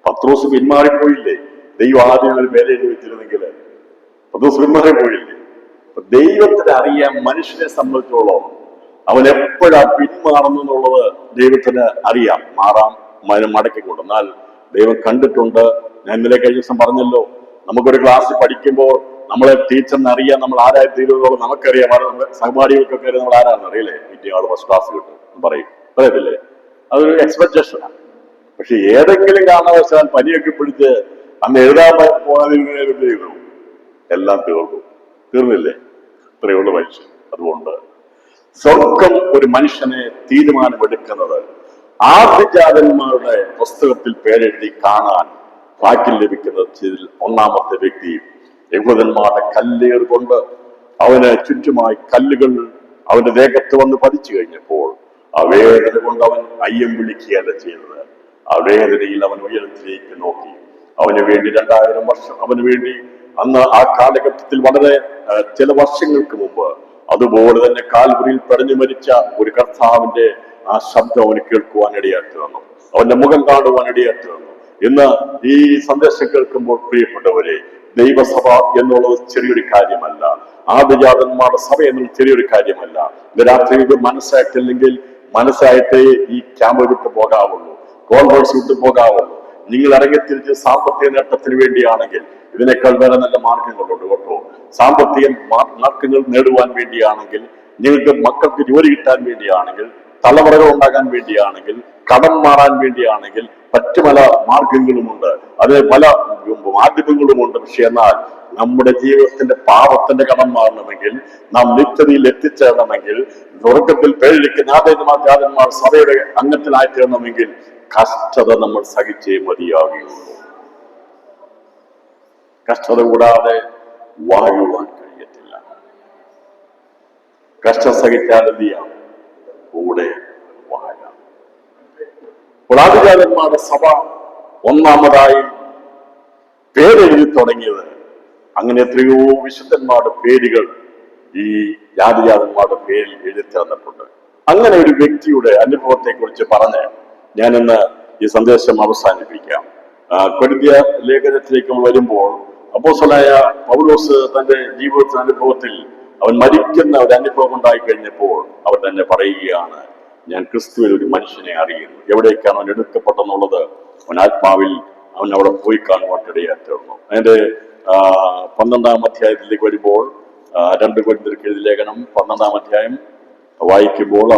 പത്രോസ് പിന്മാറിപ്പോയില്ലേ? ദൈവം ആദ്യം ഒരു പേര് എഴുതി വെച്ചിരുന്നെങ്കിൽ പത്രോസ് പിന്മാറിപ്പോയില്ലേ? ദൈവത്തിന് അറിയാം. മനുഷ്യനെ സംബന്ധിച്ചോളം അവൻ എപ്പോഴാ പിന്മാറുന്നുള്ളത് ദൈവത്തിന് അറിയാം. മടക്കിക്കൊണ്ട്. എന്നാൽ ദൈവം കണ്ടിട്ടുണ്ട്. ഞാൻ ഇന്നലെ കഴിഞ്ഞ ദിവസം പറഞ്ഞല്ലോ, നമുക്കൊരു ക്ലാസ്സിൽ പഠിക്കുമ്പോൾ നമ്മളെ ടീച്ചറിന് അറിയാം നമ്മൾ ആരായി തീരുന്നതോളം നമുക്കറിയാം. സഹപാഠികൾക്കൊക്കെ അറിയാം നമ്മൾ ആരാണെന്ന് അറിയില്ലേ? ആൾ ഫസ്റ്റ് ക്ലാസ് കിട്ടും പറയത്തില്ലേ? അതൊരു എക്സ്പെക്ടേഷനാണ്. പക്ഷെ ഏതെങ്കിലും കാരണവശാൽ പനിയൊക്കെ പിടിച്ച് അന്ന് എഴുതാൻ പോകാതിരുന്ന ചെയ്തു, എല്ലാം തീർന്നില്ലേ? ഇത്രയുള്ള മനുഷ്യൻ. അതുകൊണ്ട് സ്വർഗം ഒരു മനുഷ്യനെ തീരുമാനമെടുക്കുന്നത് ആദ്യജാതന്മാരുടെ പുസ്തകത്തിൽ പേരെഴുതി കാണാൻ ഭാഗ്യം ലഭിക്കുന്നതിൽ ഒന്നാമത്തെ വ്യക്തി യഹൂദന്മാരുടെ കല്ലേർ കൊണ്ട് അവന് ചുറ്റുമായി കല്ലുകൾ അവന്റെ ദേഹത്ത് വന്ന് പതിച്ചു കഴിഞ്ഞപ്പോൾ ആ വേദന കൊണ്ട് അവൻ അയ്യം വിളിക്കുകയല്ല ചെയ്തത്. ആ വേദനയിൽ അവൻ ഉയരത്തിലേക്ക് നോക്കി. അവന് വേണ്ടി 2000 വർഷം, അവന് വേണ്ടി അന്ന് ആ കാലഘട്ടത്തിൽ വളരെ ചില വർഷങ്ങൾക്ക് മുമ്പ് അതുപോലെ തന്നെ കാൽവരിയിൽ പിടഞ്ഞു മരിച്ച ഒരു കർത്താവിന്റെ ആ ശബ്ദം അവന് കേൾക്കുവാൻ ഇടയാക്കി വന്നു, അവന്റെ മുഖം കാണുവാൻ ഇടയാക്കി വന്നു. ഇന്ന് ഈ സന്ദേശം കേൾക്കുമ്പോൾ പ്രിയപ്പെട്ടവരെ, ദൈവസഭ എന്നുള്ളത് ചെറിയൊരു കാര്യമല്ല, ആദിജാതന്മാരുടെ സഭ എന്നുള്ളത് ചെറിയൊരു കാര്യമല്ല. ഇന്ന് രാത്രി ഇത് മനസ്സായിട്ടില്ലെങ്കിൽ മനസ്സായിട്ടേ ഈ ക്യാമ്പ് വിട്ടു പോകാവുള്ളൂ, കോൺഫറൻസ് വിട്ടു പോകാവുള്ളൂ. നിങ്ങൾ ഇറങ്ങിത്തിരിച്ച് സാമ്പത്തിക നേട്ടത്തിന് വേണ്ടിയാണെങ്കിൽ ഇതിനേക്കാൾ വേറെ നല്ല മാർഗങ്ങളുണ്ട് കേട്ടോ. സാമ്പത്തിക മാർഗങ്ങൾ നേടുവാൻ വേണ്ടിയാണെങ്കിൽ, നിങ്ങൾക്ക് മക്കൾക്ക് ജോലി കിട്ടാൻ വേണ്ടിയാണെങ്കിൽ, തലമുറകൾ ഉണ്ടാകാൻ വേണ്ടിയാണെങ്കിൽ, കടം മാറാൻ വേണ്ടിയാണെങ്കിൽ മറ്റു പല മാർഗങ്ങളുമുണ്ട്, അതിന് പല മാധ്യമങ്ങളുമുണ്ട്. പക്ഷെ എന്നാൽ നമ്മുടെ ജീവിതത്തിന്റെ പാപത്തിന്റെ കടം മാറണമെങ്കിൽ, നാം നിത്യതയിൽ എത്തിച്ചേരണമെങ്കിൽ, സ്വർഗത്തിൽ പേരിരിക്കുന്ന ആദിജാതന്മാർ സഭയുടെ അംഗത്തിനായി തീരണമെങ്കിൽ കഷ്ടത നമ്മൾ സഹിച്ചേ മതിയാകുകയുള്ളൂ. കഷ്ടത കൂടാതെ വാഴുവാൻ കഴിയത്തില്ല. കഷ്ടം സഹിച്ചാൽ എന്ത് ചെയ്യാം? കൂടെ വാഴാം. ആദിജാതന്മാരുടെ സഭ ഒന്നാമതായി പേരെഴുതി തുടങ്ങിയത്, അങ്ങനെ എത്രയോ വിശുദ്ധന്മാരുടെ പേരുകൾ ഈ ആദിജാതന്മാരുടെ പേരിൽ എഴുതി തന്നിട്ടുണ്ട്. അങ്ങനെ ഒരു വ്യക്തിയുടെ അനുഭവത്തെ കുറിച്ച് പറഞ്ഞ് ഞാനിന്ന് ഈ സന്ദേശം അവസാനിപ്പിക്കാം. കൊരിന്ത്യ ലേഖനത്തിലേക്ക് വരുമ്പോൾ അപ്പോസ്തലനായ പൗലോസ് തന്റെ ജീവിതത്തിന്റെ അനുഭവത്തിൽ അവൻ മരിക്കുന്ന ഒരു അനുഭവം ഉണ്ടായി കഴിഞ്ഞപ്പോൾ അവൻ തന്നെ പറയുകയാണ്, ഞാൻ ക്രിസ്തുവിൽ ഒരു മനുഷ്യനെ അറിയുന്നു. എവിടേക്കാണ് അവൻ എടുക്കപ്പെട്ടെന്നുള്ളത് അവൻ ആത്മാവിൽ അവൻ അവിടെ പോയി കാണുവാനിടയായി തീർന്നു. അതിന്റെ 12-ാം അധ്യായത്തിലേക്ക് വരുമ്പോൾ 2 കൊരിന്ത്യർക്ക് എഴുതിയ ലേഖനം 12-ാം അധ്യായം വായിക്കുമ്പോൾ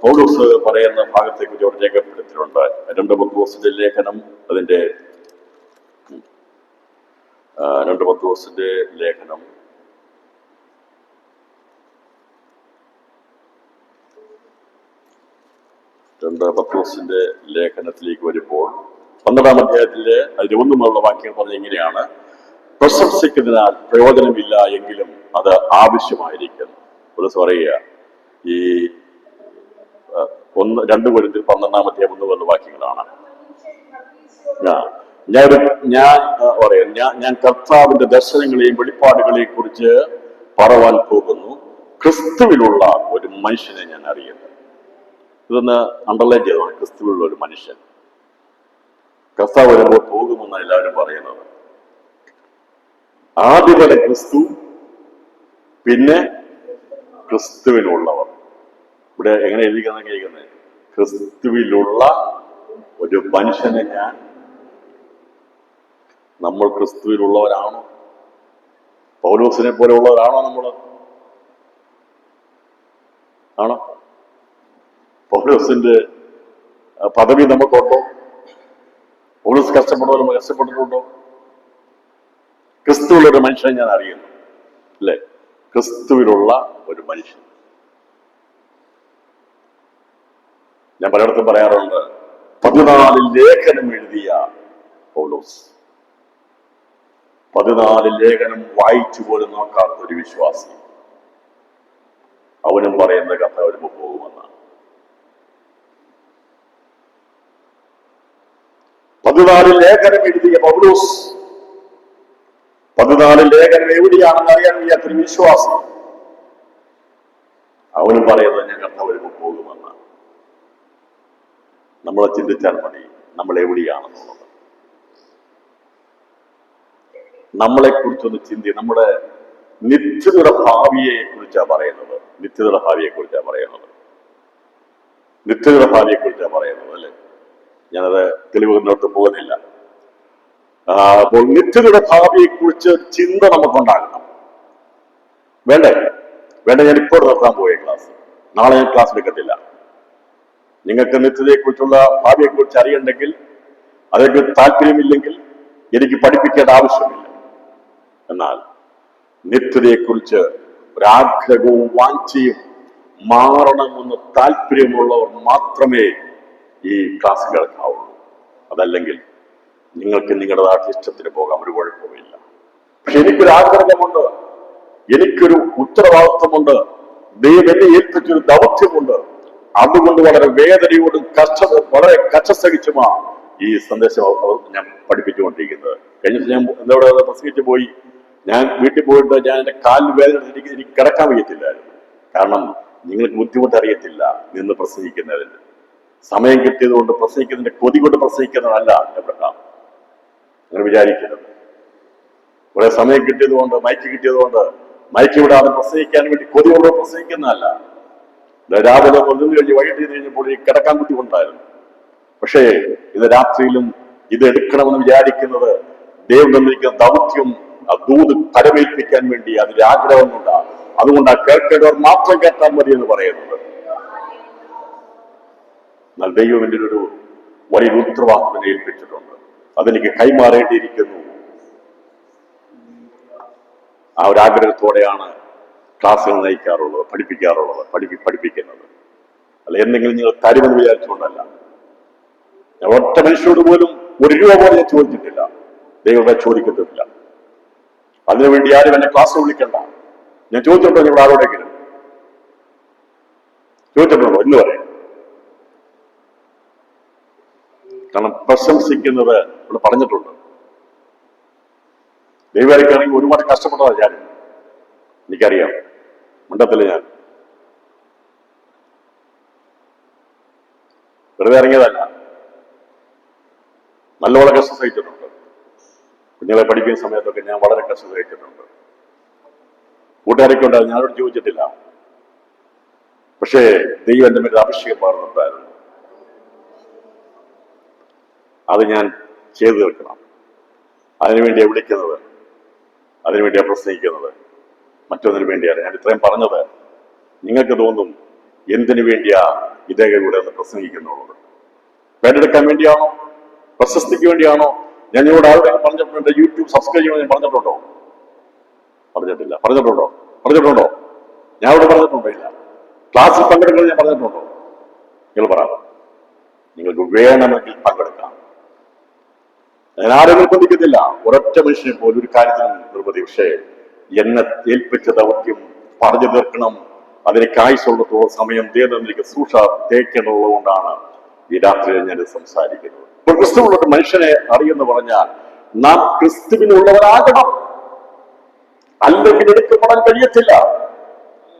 പൗലോസ് പറയുന്ന ഭാഗത്തെക്കുറിച്ച് അവിടെ രേഖപ്പെടുത്തിയിട്ടുണ്ട്. 2 പത്രോസിന്റെ ലേഖനം, അതിന്റെ 2 പത്രോസിന്റെ ലേഖനം 2 പത്രോസിന്റെ ലേഖനത്തിലേക്ക് വരുമ്പോൾ 12-ാം അധ്യായത്തിലെ അതിന്റെ 1 മുതലുള്ള വാക്യങ്ങൾ പറഞ്ഞ ഇങ്ങനെയാണ്: പ്രശംസിക്കുന്നതിനാൽ പ്രയോജനമില്ല, എങ്കിലും അത് ആവശ്യമായിരിക്കുന്നു. പൗലോസ് പറയുക, ഈ 2 കൊരിന്ത്യർ 12-ാം അധ്യായം 1 മുതലുള്ള വാക്യങ്ങളാണ്. ഞാൻ കർത്താവിന്റെ ദർശനങ്ങളെയും വെളിപ്പാടുകളെയും കുറിച്ച് പറവാൻ പോകുന്നു. ക്രിസ്തുവിലുള്ള ഒരു മനുഷ്യനെ ഞാൻ അറിയുന്നു. ഇതൊന്ന് അണ്ടർലൈൻ ചെയ്തതാണ്. ക്രിസ്തുവിലുള്ള ഒരു മനുഷ്യൻ. കർത്താവ് വരുമ്പോൾ പോകുമെന്നാണ് എല്ലാവരും പറയുന്നത്. ആദ്യമേ ക്രിസ്തു, പിന്നെ ക്രിസ്തുവിനുള്ളവർ. ഇവിടെ എങ്ങനെ എഴുതിക്കുന്ന കേൾക്കുന്നത്? ക്രിസ്തുവിലുള്ള ഒരു മനുഷ്യനെ ഞാൻ. നമ്മൾ ക്രിസ്തുവിലുള്ളവരാണോ? പൗലോസിനെ പോലെ ഉള്ളവരാണോ നമ്മൾ? ആണോ? പൗലോസിന്റെ പദവി നമുക്കുണ്ടോ? പൗലോസ് കഷ്ടപ്പെടുന്നവർ നമ്മൾ കഷ്ടപ്പെട്ടിട്ടുണ്ടോ? ക്രിസ്തുവിലുള്ള ഒരു മനുഷ്യനെ ഞാൻ അറിയുന്നു, അല്ലെ? ക്രിസ്തുവിലുള്ള ഒരു മനുഷ്യൻ. ഞാൻ പലയിടത്തും പറയാറുണ്ട്, 14 ലേഖനം എഴുതിയ പൗലോസ്, 14 ലേഖനം വായിച്ചു പോലും നോക്കാത്ത ഒരു വിശ്വാസി, അവനും പറയുന്ന കഥ വരുമ്പോ പോകുമെന്നാണ്. 14 ലേഖനം എഴുതിയ പൗലോസ്, 14 ലേഖനം എവിടെയാണെന്ന് അറിയാൻ വയ്യാത്തൊരു വിശ്വാസി, അവനും പറയുന്നത് ഞാൻ കഥ വരുമ്പോ പോകുമെന്നാണ്. നമ്മളെ ചിന്തിച്ചാൽ മതി നമ്മൾ എവിടെയാണെന്നുള്ളത്. നമ്മളെ കുറിച്ചൊന്ന് നമ്മുടെ നിത്യതയുടെ ഭാവിയെ കുറിച്ചാണ് പറയുന്നത്. നിത്യതയുടെ ഭാവിയെ കുറിച്ചാണ് പറയുന്നത്. നിത്യതയുടെ ഭാവിയെ കുറിച്ചാണ് പറയുന്നത്, അല്ലെ? ഞാനത് തെളിവുകളിലോട്ട് പോകുന്നില്ല. അപ്പോൾ നിത്യതയുടെ ഭാവിയെ കുറിച്ച് ചിന്ത നമുക്കുണ്ടാകണം. വേണ്ടേ? ഞാൻ ഇപ്പോൾ നിർത്താൻ പോയ ക്ലാസ്, നാളെ ഞാൻ ക്ലാസ് എടുക്കത്തില്ല. നിങ്ങൾക്ക് നിത്യതയെക്കുറിച്ചുള്ള ഭാവിയെക്കുറിച്ച് അറിയണ്ടെങ്കിൽ, അതൊക്കെ താല്പര്യമില്ലെങ്കിൽ എനിക്ക് പഠിപ്പിക്കേണ്ട ആവശ്യമില്ല. എന്നാൽ നിത്യതയെക്കുറിച്ച് ഒരാഗ്രഹവും വാഞ്ചയും മാറണമെന്ന് താല്പര്യമുള്ളവർ മാത്രമേ ഈ ക്ലാസ് കേൾക്കാവുള്ളൂ. അതല്ലെങ്കിൽ നിങ്ങൾക്ക് നിങ്ങളുടെ ഇഷ്ടത്തിന് പോകാം, ഒരു കുഴപ്പമില്ല. പക്ഷെ എനിക്കൊരു ആഗ്രഹമുണ്ട്, എനിക്കൊരു ഉത്തരവാദിത്വമുണ്ട്, ദൈവം എന്നെ ഏൽപ്പിച്ചൊരു ദൗത്യമുണ്ട്. അതുകൊണ്ട് വളരെ വേദനയോടും വളരെ കഷ്ടസഹിച്ചുമാ ഈ സന്ദേശം ഞാൻ പഠിപ്പിച്ചുകൊണ്ടിരിക്കുന്നത്. കഴിഞ്ഞ ഞാൻ എന്തോടെ പ്രസംഗിച്ചു പോയി. ഞാൻ വീട്ടിൽ പോയിട്ട് ഞാൻ എൻ്റെ കാലിൽ വേദന എനിക്ക് കിടക്കാൻ വയ്യത്തില്ലായിരുന്നു. കാരണം നിങ്ങൾക്ക് ബുദ്ധിമുട്ട് അറിയത്തില്ല നിന്ന് പ്രസംഗിക്കുന്നതിന്. സമയം കിട്ടിയത് കൊണ്ട് പ്രസംഗിക്കുന്നതിന്റെ കൊതി കൊണ്ട് പ്രസംഗിക്കുന്നതല്ല എബ്രഹാം, നിങ്ങൾ വിചാരിക്കരുത്. കുറെ സമയം കിട്ടിയത് കൊണ്ട്, മൈക്ക് കിട്ടിയത് കൊണ്ട് മൈക്ക് വിടാതെ പ്രസംഗിക്കാൻ വേണ്ടി കൊതി കൊണ്ട് പ്രസംഗിക്കുന്നതല്ല. രാവിലെ ഒന്നു കഴിഞ്ഞ് വൈകിട്ട് കഴിഞ്ഞപ്പോൾ ഈ കിടക്കാൻ ബുദ്ധിമുട്ടായിരുന്നു. പക്ഷേ ഇത് രാത്രിയിലും ഇത് എടുക്കണമെന്ന് വിചാരിക്കുന്നത് ദൈവം തന്നിരിക്കുന്ന ദൗത്യം ദൂത് പരമേൽപ്പിക്കാൻ വേണ്ടി അതിന്റെ ആഗ്രഹം കൊണ്ടാണ്. അതുകൊണ്ട് ആ കേൾക്കേണ്ടവർ മാത്രം കേട്ടാൽ മതി എന്ന് പറയുന്നത്. എന്നാൽ ദൈവം എൻ്റെ ഒരു വലിയ ഉത്തരവാദിത്തം ഏൽപ്പിച്ചിട്ടുണ്ട്, അതെനിക്ക് കൈമാറേണ്ടിയിരിക്കുന്നു. ആ ഒരു ആഗ്രഹത്തോടെയാണ് ക്ലാസ്സുകൾ നയിക്കാറുള്ളത്, പഠിപ്പിക്കാറുള്ളത്, പഠിപ്പിക്കുന്നത്. അല്ല എന്തെങ്കിലും നിങ്ങൾ തരുമെന്ന് വിചാരിച്ചുകൊണ്ടല്ല. ഞാൻ ഒറ്റ മനുഷ്യരോട് പോലും ഒരു രൂപ പോലും ഞാൻ ചോദിച്ചിട്ടില്ല, ദൈവത്തെ ചോദിക്കത്തില്ല. അതിനുവേണ്ടി ആരും എന്നെ ക്ലാസ് വിളിക്കണ്ട. ഞാൻ ചോദിച്ചിട്ടുണ്ടോ നിങ്ങൾ ആരോടെങ്കിലും? ചോദിച്ചിട്ടുണ്ടോ എന്ന് പറയാം. കാരണം പ്രശംസിക്കുന്നത് ഇവിടെ പറഞ്ഞിട്ടുണ്ട്. ദൈവമായിരിക്കുകയാണെങ്കിൽ ഒരുപാട് കഷ്ടപ്പെട്ടതാണ് ഞാൻ, എനിക്കറിയാം. മണ്ഡലത്തില് ഞാൻ വെറുതെ ഇറങ്ങിയതല്ല, നല്ലപോലെ കഷ്ടം സഹിച്ചിട്ടുണ്ട്. കുഞ്ഞുങ്ങളെ പഠിക്കുന്ന സമയത്തൊക്കെ ഞാൻ വളരെ കഷ്ടം സഹിച്ചിട്ടുണ്ട്. കൂട്ടുകാരൊക്കെ ഉണ്ടായിരുന്നു, ഞാനോട് ചോദിച്ചിട്ടില്ല. പക്ഷേ ദൈവം എൻ്റെ മേൽ അഭിഷേകം പകർന്നിട്ടുണ്ടായിരുന്നു. അത് ഞാൻ ചെയ്തു തീർക്കണം. അതിനുവേണ്ടിയാണ് വിളിക്കുന്നത്, അതിനുവേണ്ടിയാണ് പ്രസംഗിക്കുന്നത്, മറ്റൊന്നിനു വേണ്ടിയാണ്. ഞാൻ ഇത്രയും പറഞ്ഞത് നിങ്ങൾക്ക് തോന്നും എന്തിനു വേണ്ടിയാ ഇതേകൂടെ ഒന്ന് പ്രസംഗിക്കുന്നുള്ളത്? പേരെടുക്കാൻ വേണ്ടിയാണോ? പ്രശസ്തിക്ക് വേണ്ടിയാണോ? ഞാൻ ഇവിടെ ആളുടെ പറഞ്ഞിട്ടുണ്ട് യൂട്യൂബ് സബ്സ്ക്രൈബ് ചെയ്യണമെന്ന് ഞാൻ പറഞ്ഞിട്ടുണ്ടോ? പറഞ്ഞിട്ടില്ല. പറഞ്ഞിട്ടുണ്ടോ? ഞാൻ ഇവിടെ പറഞ്ഞിട്ടുണ്ടോ? ഇല്ല. ക്ലാസ്സിൽ പങ്കെടുക്കുന്നത് ഞാൻ പറഞ്ഞിട്ടുണ്ടോ? നിങ്ങൾ പറ. നിങ്ങൾക്ക് വേണമെങ്കിൽ പങ്കെടുക്കാം. ഞാൻ ആരും നിർബന്ധിക്കുന്നില്ല, ഒരൊറ്റ മനുഷ്യനെ പോലും ഒരു കാര്യത്തിനും നിർബന്ധി. പക്ഷേ എന്നെ ഏൽപ്പിച്ച ദൗത്യം പറഞ്ഞു തീർക്കണം. അതിലേക്ക് ആയുസുള്ളത്തോളം സമയം ദൈവത്തിലേക്ക് സൂക്ഷ തേക്കേണ്ടതുള്ളത് കൊണ്ടാണ് ഈ രാത്രിയിൽ ഞാൻ സംസാരിക്കുന്നത്. ഇപ്പോൾ ക്രിസ്തുവിനുള്ള മനുഷ്യനെ അറിയെന്ന് പറഞ്ഞാൽ നാം ക്രിസ്തുവിനുള്ളവരാകണം, അല്ലെങ്കിൽ എടുക്കപ്പെടാൻ കഴിയത്തില്ല.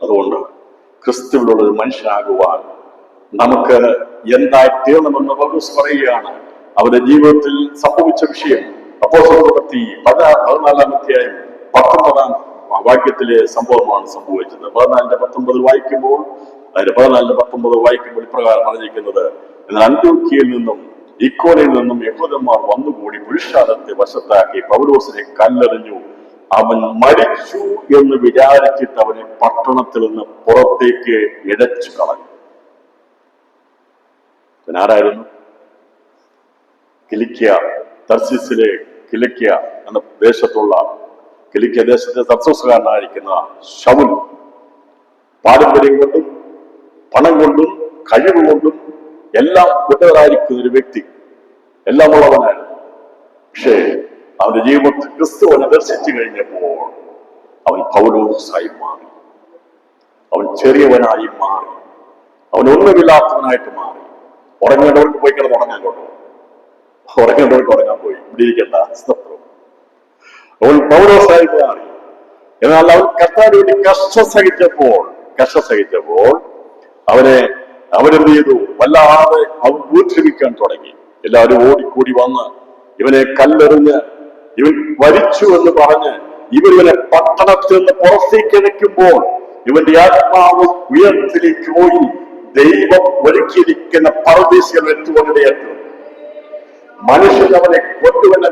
അതുകൊണ്ട് ക്രിസ്തുവിനുള്ള ഒരു മനുഷ്യനാകുവാൻ നമുക്ക് എന്തായി തീർണമെന്ന് പൗലോസ് പറയുകയാണ്. അവരുടെ ജീവിതത്തിൽ സംഭവിച്ച വിഷയം അപ്പോസ്തലപ്രവൃത്തി 14-19 വാക്യത്തിലെ സംഭവമാണ് സംഭവിച്ചത്. 14-19 വായിക്കുമ്പോൾ, അതിന്റെ 14-19 വായിക്കുമ്പോൾ ഇപ്രകാരം പറഞ്ഞിരിക്കുന്നത്: എന്നാൽ അന്ത്യോക്യയിൽ നിന്നും ഇക്കോനിൽ നിന്നും യഹൂദന്മാർ വന്നുകൂടി പുരുഷാരത്തെ വശത്താക്കി പൗലോസിനെ കല്ലെറിഞ്ഞു. അവൻ മരിച്ചു എന്ന് വിചാരിച്ചിട്ട് അവനെ പട്ടണത്തിൽ നിന്ന് പുറത്തേക്ക് ഇഴച്ചു കളഞ്ഞു. ആരായിരുന്നു? കിലിക്യ, തർസീസിലെ കിലിക്യ എന്ന ദേശത്തുള്ള, കിലിക്യ ദേശത്തെ തർസോസുകാരനായിരിക്കുന്ന ശൗൽ പാരമ്പര്യം കൊണ്ടും പണം കൊണ്ടും കഴിവ് കൊണ്ടും എല്ലാം ഉന്നതരായിരിക്കുന്ന ഒരു വ്യക്തി, എല്ലാം ഉള്ളവനായിരുന്നു. പക്ഷേ അവന്റെ ജീവിതത്തിൽ ക്രിസ്തുവിനെ ദർശിച്ചു കഴിഞ്ഞപ്പോൾ അവൻ പൗലോസായി മാറി, അവൻ ചെറിയവനായി മാറി, അവൻ ഒന്നുമില്ലാത്തവനായിട്ട് മാറി. ഉറങ്ങേണ്ടവർക്ക് പോയി കിടന്ന് ഉറങ്ങാൻ കൊണ്ടു, ഉറങ്ങേണ്ടവർക്ക് ഉറങ്ങാൻ പോയി, ഇവിടെ ഇരിക്കേണ്ട. അവൻ പൗലോസായി മാറി. എന്നാൽ അവൻ കർത്താവിന് വേണ്ടി കഷ്ടം സഹിച്ചപ്പോൾ അവരെന്ത് ചെയ്തു? വല്ലാതെ അവൻ ഉപദ്രവിക്കാൻ തുടങ്ങി. എല്ലാവരും ഓടിക്കൂടി വന്ന് ഇവനെ കല്ലെറിഞ്ഞ് ഇവൻ മരിച്ചു എന്ന് പറഞ്ഞ് ഇവനെ പട്ടണത്തിൽ നിന്ന് പുറത്തേക്ക് ഇണയ്ക്കുമ്പോൾ ഇവന്റെ ആത്മാവ് ഉയരത്തിലേക്ക് പോയി ദൈവം ഒരുക്കിയിരിക്കുന്ന പരദീസികൾ എത്തുവാനിടയായിരുന്നു. മനുഷ്യൻ അവനെ കൊല്ലുവാൻ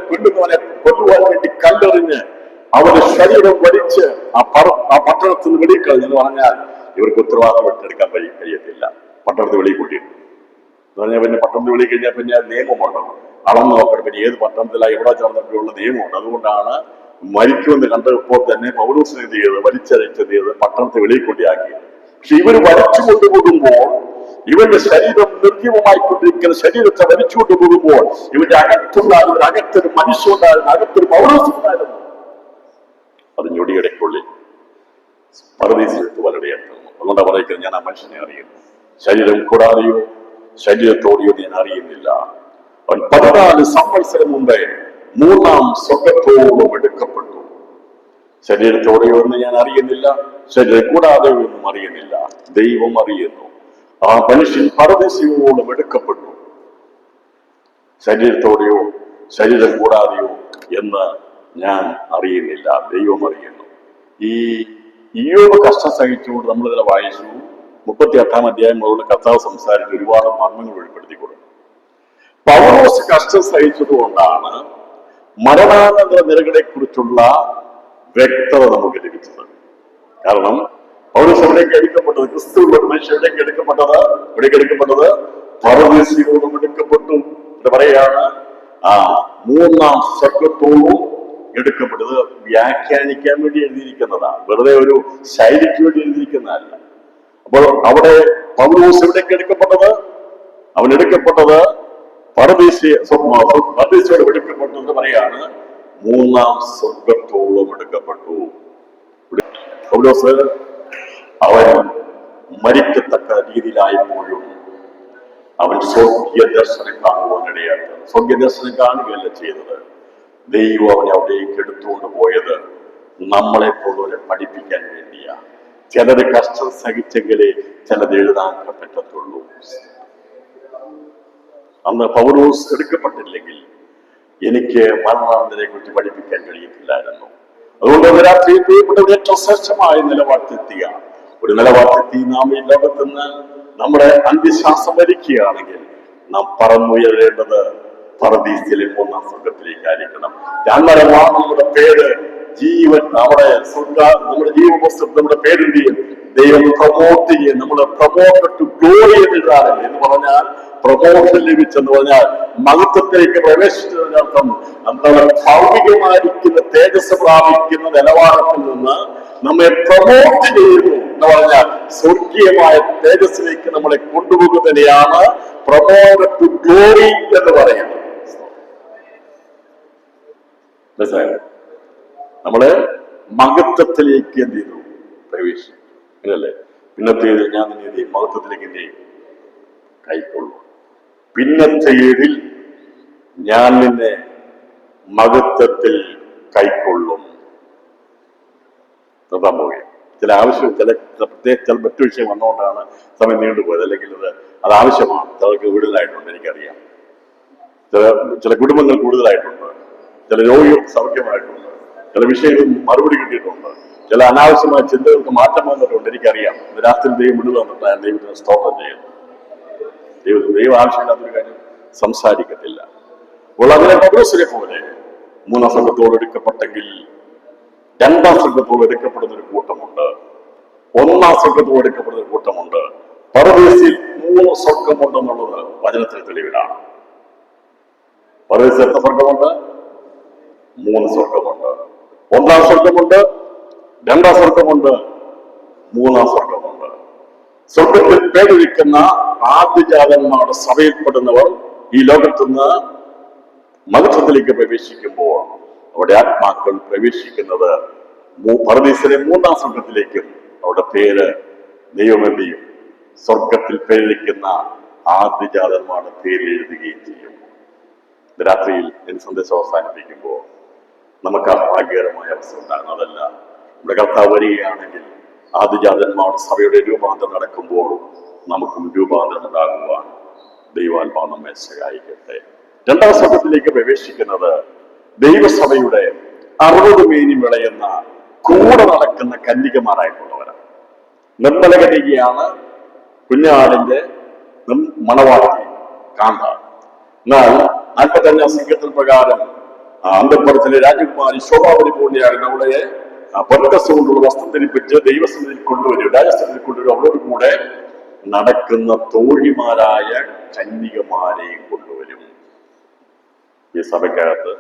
വേണ്ടി കല്ലെറിഞ്ഞ് അവന്റെ ശരീരം വലിച്ച് ആ പട്ടണത്തിൽ നിന്ന് വെളിക്കളഞ്ഞു എന്ന് പറഞ്ഞാൽ ഇവർക്ക് ഉത്തരവാദിത്വം എടുക്കാൻ കഴിയത്തില്ല. പട്ടണത്തിൽ വെളിയിൽ കൂട്ടിയിട്ട് എന്ന് പറഞ്ഞാൽ പിന്നെ പട്ടണത്തിൽ വെളിയിൽ കഴിഞ്ഞാൽ പിന്നെ നിയമമുണ്ട്, അളന്ന് നോക്കണം. പിന്നെ ഏത് പട്ടണത്തിലാണ് എവിടെ ചേർന്നൊക്കെയുള്ള നിയമമുണ്ട്. അതുകൊണ്ടാണ് മരിക്കുമെന്ന് കണ്ടപ്പോൾ തന്നെ പൗലോസിനെ എന്ത് ചെയ്ത് വലിച്ചരച്ചത് ചെയ്ത് പട്ടണത്തെ വെളിയിൽ കൂട്ടിയാക്കിയത്. പക്ഷെ ഇവർ വലിച്ചു കൊണ്ടുപോകുമ്പോൾ ഇവന്റെ ശരീരം നിർജീവമായിക്കൊണ്ടിരിക്കുന്ന ശരീരത്തെ വലിച്ചു കൊണ്ടുപോകുമ്പോൾ ഇവന്റെ അകത്തൊരു മനുഷ്യണ്ടായിരുന്നു, അകത്തൊരു പൗലോസ് ഉണ്ടായിരുന്നു. അത് ഞൊടിയിടയ്ക്കുള്ളിൽ പരദീസിലെത്ത് വലടയെത്തുന്നു. അതുകൊണ്ടാണ് പറയുന്നത്, ഞാൻ ആ മനുഷ്യനെ അറിയുന്നു, ശരീരം കൂടാതെയോ ശരീരത്തോടെയോ ഞാൻ അറിയുന്നില്ല. അവൻ 14 സംവത്സരം മുമ്പേ 3-ാം സ്വർഗ്ഗത്തോളം എടുക്കപ്പെട്ടു. ശരീരത്തോടെയോ എന്ന് ഞാൻ അറിയുന്നില്ല, ശരീരം കൂടാതെയോ എന്നും അറിയുന്നില്ല, ദൈവം അറിയുന്നു. ആ മനുഷ്യൻ പരദേശിയോളം എടുക്കപ്പെട്ടു, ശരീരത്തോടെയോ ശരീരം കൂടാതെയോ എന്ന് ഞാൻ അറിയുന്നില്ല, ദൈവം അറിയുന്നു. ഈ ഇയ്യോബ് കഷ്ടം സഹിച്ചുകൊണ്ട് നമ്മളിതിനെ വായിച്ചു. 38-ാം അധ്യായം മുതൽ കർത്താവ് സംസാരിച്ച് ഒരുപാട് മർമ്മങ്ങൾ വെളിപ്പെടുത്തി കൊടുക്കും. പൗലോസ് കഷ്ടം സഹിച്ചതുകൊണ്ടാണ് മരണാനന്തര നിലകളെ കുറിച്ചുള്ള വ്യക്തത നമുക്ക് ലഭിച്ചത്. കാരണം പൗലോസ് എവിടേക്ക് എടുക്കപ്പെട്ടത്, ക്രിസ്തു മനുഷ്യ എവിടേക്ക് എടുക്കപ്പെട്ടത് പരദേശിയോടും എടുക്കപ്പെട്ടു എന്ന് പറയാണ്. മൂന്നാം സ്വർഗത്തോടും എടുക്കപ്പെട്ടത് വ്യാഖ്യാനിക്കാൻ വേണ്ടി എഴുതിയിരിക്കുന്നതാണ്, വെറുതെ ഒരു ശൈലിക്ക് വേണ്ടി എഴുതിയിരിക്കുന്നതല്ല. അപ്പോൾ അവിടെ പൗലോസ് എവിടേക്ക് എടുക്കപ്പെട്ടത്, അവൻ എടുക്കപ്പെട്ടത് പരദേശിയോട് എടുക്കപ്പെട്ടു എന്ന് പറയാണ്. മൂന്നാം സ്വർഗത്തോളം എടുക്കപ്പെട്ടു. പൗലോസ് അവൻ മരിക്കത്തക്ക രീതിയിലായപ്പോഴും അവൻ സ്വർഗീയ ദർശനം കാണുവാനിടയായി. സ്വർഗീയ ദർശനം കാണുകയല്ല ചെയ്തത്, ദൈവം അവനെ അവിടേക്ക് എടുത്തുകൊണ്ട് പോയത് നമ്മളെ പോലുള്ളവരെ പഠിപ്പിക്കാൻ വേണ്ടിയാ. ചിലത് കഷ്ടം സഹിച്ചെങ്കിലേ ചിലത് എഴുതാൻ പറ്റത്തുള്ളൂ. അന്ന് പൗലോസ് എടുക്കപ്പെട്ടില്ലെങ്കിൽ എനിക്ക് മരണാനന്തരെ കുറിച്ച് പഠിപ്പിക്കാൻ കഴിയത്തില്ലായിരുന്നു. അതുകൊണ്ട് രാത്രി പ്രിയപ്പെട്ടത് ഏറ്റവും ശ്രേഷ്ഠമായ നിലപാടെത്തിയ ഒരു നിലപാടെത്തി നാം ഈ ലോകത്തുനിന്ന് നമ്മുടെ അന്ത്യശ്വാസം വരിക്കുകയാണെങ്കിൽ നാം പറന്നുയരേണ്ടത് പരദീസിലെ മൂന്നാം സ്വർഗത്തിലേക്കായിരിക്കണം. രണ്ടരമാണ് നമ്മുടെ പേര്, ജീവൻ, നമ്മുടെ ജീവപുസ്തകത്തിൽ നമ്മുടെ പേരെന്ത് ചെയ്യും, ദൈവം പ്രൊമോട്ട് ചെയ്യും. നമ്മൾ പ്രൊമോട്ട് ടു ഗ്ലോറി എഴുതാറില്ല എന്ന് പറഞ്ഞാൽ, പ്രൊമോഷൻ ലഭിച്ചെന്ന് പറഞ്ഞാൽ മഹത്വത്തിലേക്ക് പ്രവേശിച്ചതിനർത്ഥം നമ്മുടെ ഭൗതികമായിരിക്കുന്ന തേജസ് പ്രാപിക്കുന്ന നിലവാരത്തിൽ നിന്ന് നമ്മെ പ്രൊമോട്ട് ചെയ്യുന്നു എന്ന് പറഞ്ഞാൽ സ്വർഗീയമായ തേജസ്സിലേക്ക് നമ്മളെ കൊണ്ടുപോകുന്നതിനെയാണ് പ്രൊമോട്ട് ടു ഗ്ലോറി എന്ന് പറയുന്നത്. മനസ്സിലായോ? നമ്മള് മഹത്വത്തിലേക്ക് എന്ത് ചെയ്തു, പ്രവേശിച്ചു. അങ്ങനല്ലേ? പിന്നത്തേത് ഞാൻ നിന്നെ മഹത്വത്തിലേക്ക് എന്ത് ചെയ്യും, കൈക്കൊള്ളും. പിന്നത്തേതിൽ ഞാൻ നിന്നെ മഹത്വത്തിൽ കൈക്കൊള്ളും. നിർത്താൻ പോവുകയാണ്. ചില ആവശ്യം ചില മറ്റു വിഷയം വന്നുകൊണ്ടാണ് സമയം നീണ്ടുപോയത്. അല്ലെങ്കിൽ അത് ആവശ്യമാണ്. ചിലർക്ക് കൂടുതലായിട്ടുണ്ട്, എനിക്കറിയാം. ചില കുടുംബങ്ങൾ കൂടുതലായിട്ടുണ്ട്, ചില രോഗികൾ സൗഖ്യമായിട്ടുണ്ട്, ചില വിഷയങ്ങൾ മറുപടി കിട്ടിയിട്ടുണ്ട്, ചില അനാവശ്യമായ ചിന്തകൾക്ക് മാറ്റം വന്നിട്ടുണ്ട്, എനിക്കറിയാം. രാത്രി ദൈവം വിടുക വന്നിട്ട് ഞാൻ ദൈവത്തിന് സ്തോത്രം ചെയ്യുന്നു. ദൈവം ആവശ്യമില്ലാത്തൊരു കാര്യം സംസാരിക്കത്തില്ല. അപ്പോൾ അതിനെ പൗലോസിനെ പോലെ മൂന്നാം സ്വർഗത്തോട് എടുക്കപ്പെട്ടെങ്കിൽ രണ്ടാം സ്വർഗത്തോട് എടുക്കപ്പെടുന്ന ഒരു കൂട്ടമുണ്ട്, ഒന്നാം സ്വർഗത്തോട് എടുക്കപ്പെടുന്ന ഒരു കൂട്ടമുണ്ട്. പരദേശിൽ 3 സ്വർഗമുണ്ടെന്നുള്ളത് വചനത്തിന് തെളിവിലാണ്. പരദേശിൽ എത്ര സ്വർഗമുണ്ട്? 3 സ്വർഗമുണ്ട്. ഒന്നാം സ്വർഗമുണ്ട്, രണ്ടാം സ്വർഗമുണ്ട്, മൂന്നാം സ്വർഗമുണ്ട്. സ്വർഗത്തിൽ പേരൊഴിക്കുന്ന ആദ്യജാതന്മാരുടെ സഭയിൽപ്പെടുന്നവർ ഈ ലോകത്തുനിന്ന് മഹത്വത്തിലേക്ക് പ്രവേശിക്കുമ്പോൾ അവിടെ ആത്മാക്കൾ പ്രവേശിക്കുന്നത് പരദീസിലെ മൂന്നാം സ്വർഗത്തിലേക്കും അവിടെ പേര് ദൈവമെന്ത് ചെയ്യും, സ്വർഗത്തിൽ പേരൊഴിക്കുന്ന ആദ്യജാതന്മാരുടെ പേര് എഴുതുകയും ചെയ്യും. രാത്രിയിൽ ഞാൻ സന്ദേശം അവസാനിപ്പിക്കുമ്പോൾ നമുക്ക് ആ ഭാഗ്യകരമായ അവസ്ഥ ഉണ്ടാകും. അതല്ല, നമ്മുടെ കർത്താവ് വരികയാണെങ്കിൽ ആദിജാതന്മാരുടെ സഭയുടെ രൂപാന്തരം നടക്കുമ്പോൾ നമുക്കും രൂപാന്തരം ഉണ്ടാകുവാൻ ദൈവാത്മാവ് നമ്മെ സഹായിക്കട്ടെ. രണ്ടാം സ്വർഗത്തിലേക്ക് പ്രവേശിക്കുന്നത് ദൈവസഭയുടെ 60 മേനി വിളയുന്ന കൂടെ നടക്കുന്ന കന്യകമാരായിട്ടുള്ളവരാണ്. നിർമ്മല കന്യകയാണ് കുഞ്ഞാടിന്റെ മണവാട്ടി കാന്ത. എന്നാൽ 45-ാം സംഘത്തിൽ പ്രകാരം അന്തഃപുരത്തിലെ രാജകുമാരി ശോഭാപരിപൂർണ്ണയാകുന്ന അവളെ പൊൻകസ് കൊണ്ടുള്ള വസ്ത്രം ധരിപ്പിച്ച് ദൈവസന്നിധിയിൽ കൊണ്ടുവരും, രാജസന്നിധിയിൽ കൊണ്ടുവരും. അവളോട് കൂടെ നടക്കുന്ന തോഴിമാരായ കന്യകമാരെയും കൊണ്ടുവരും. ഈ സഭയ്ക്കകത്ത്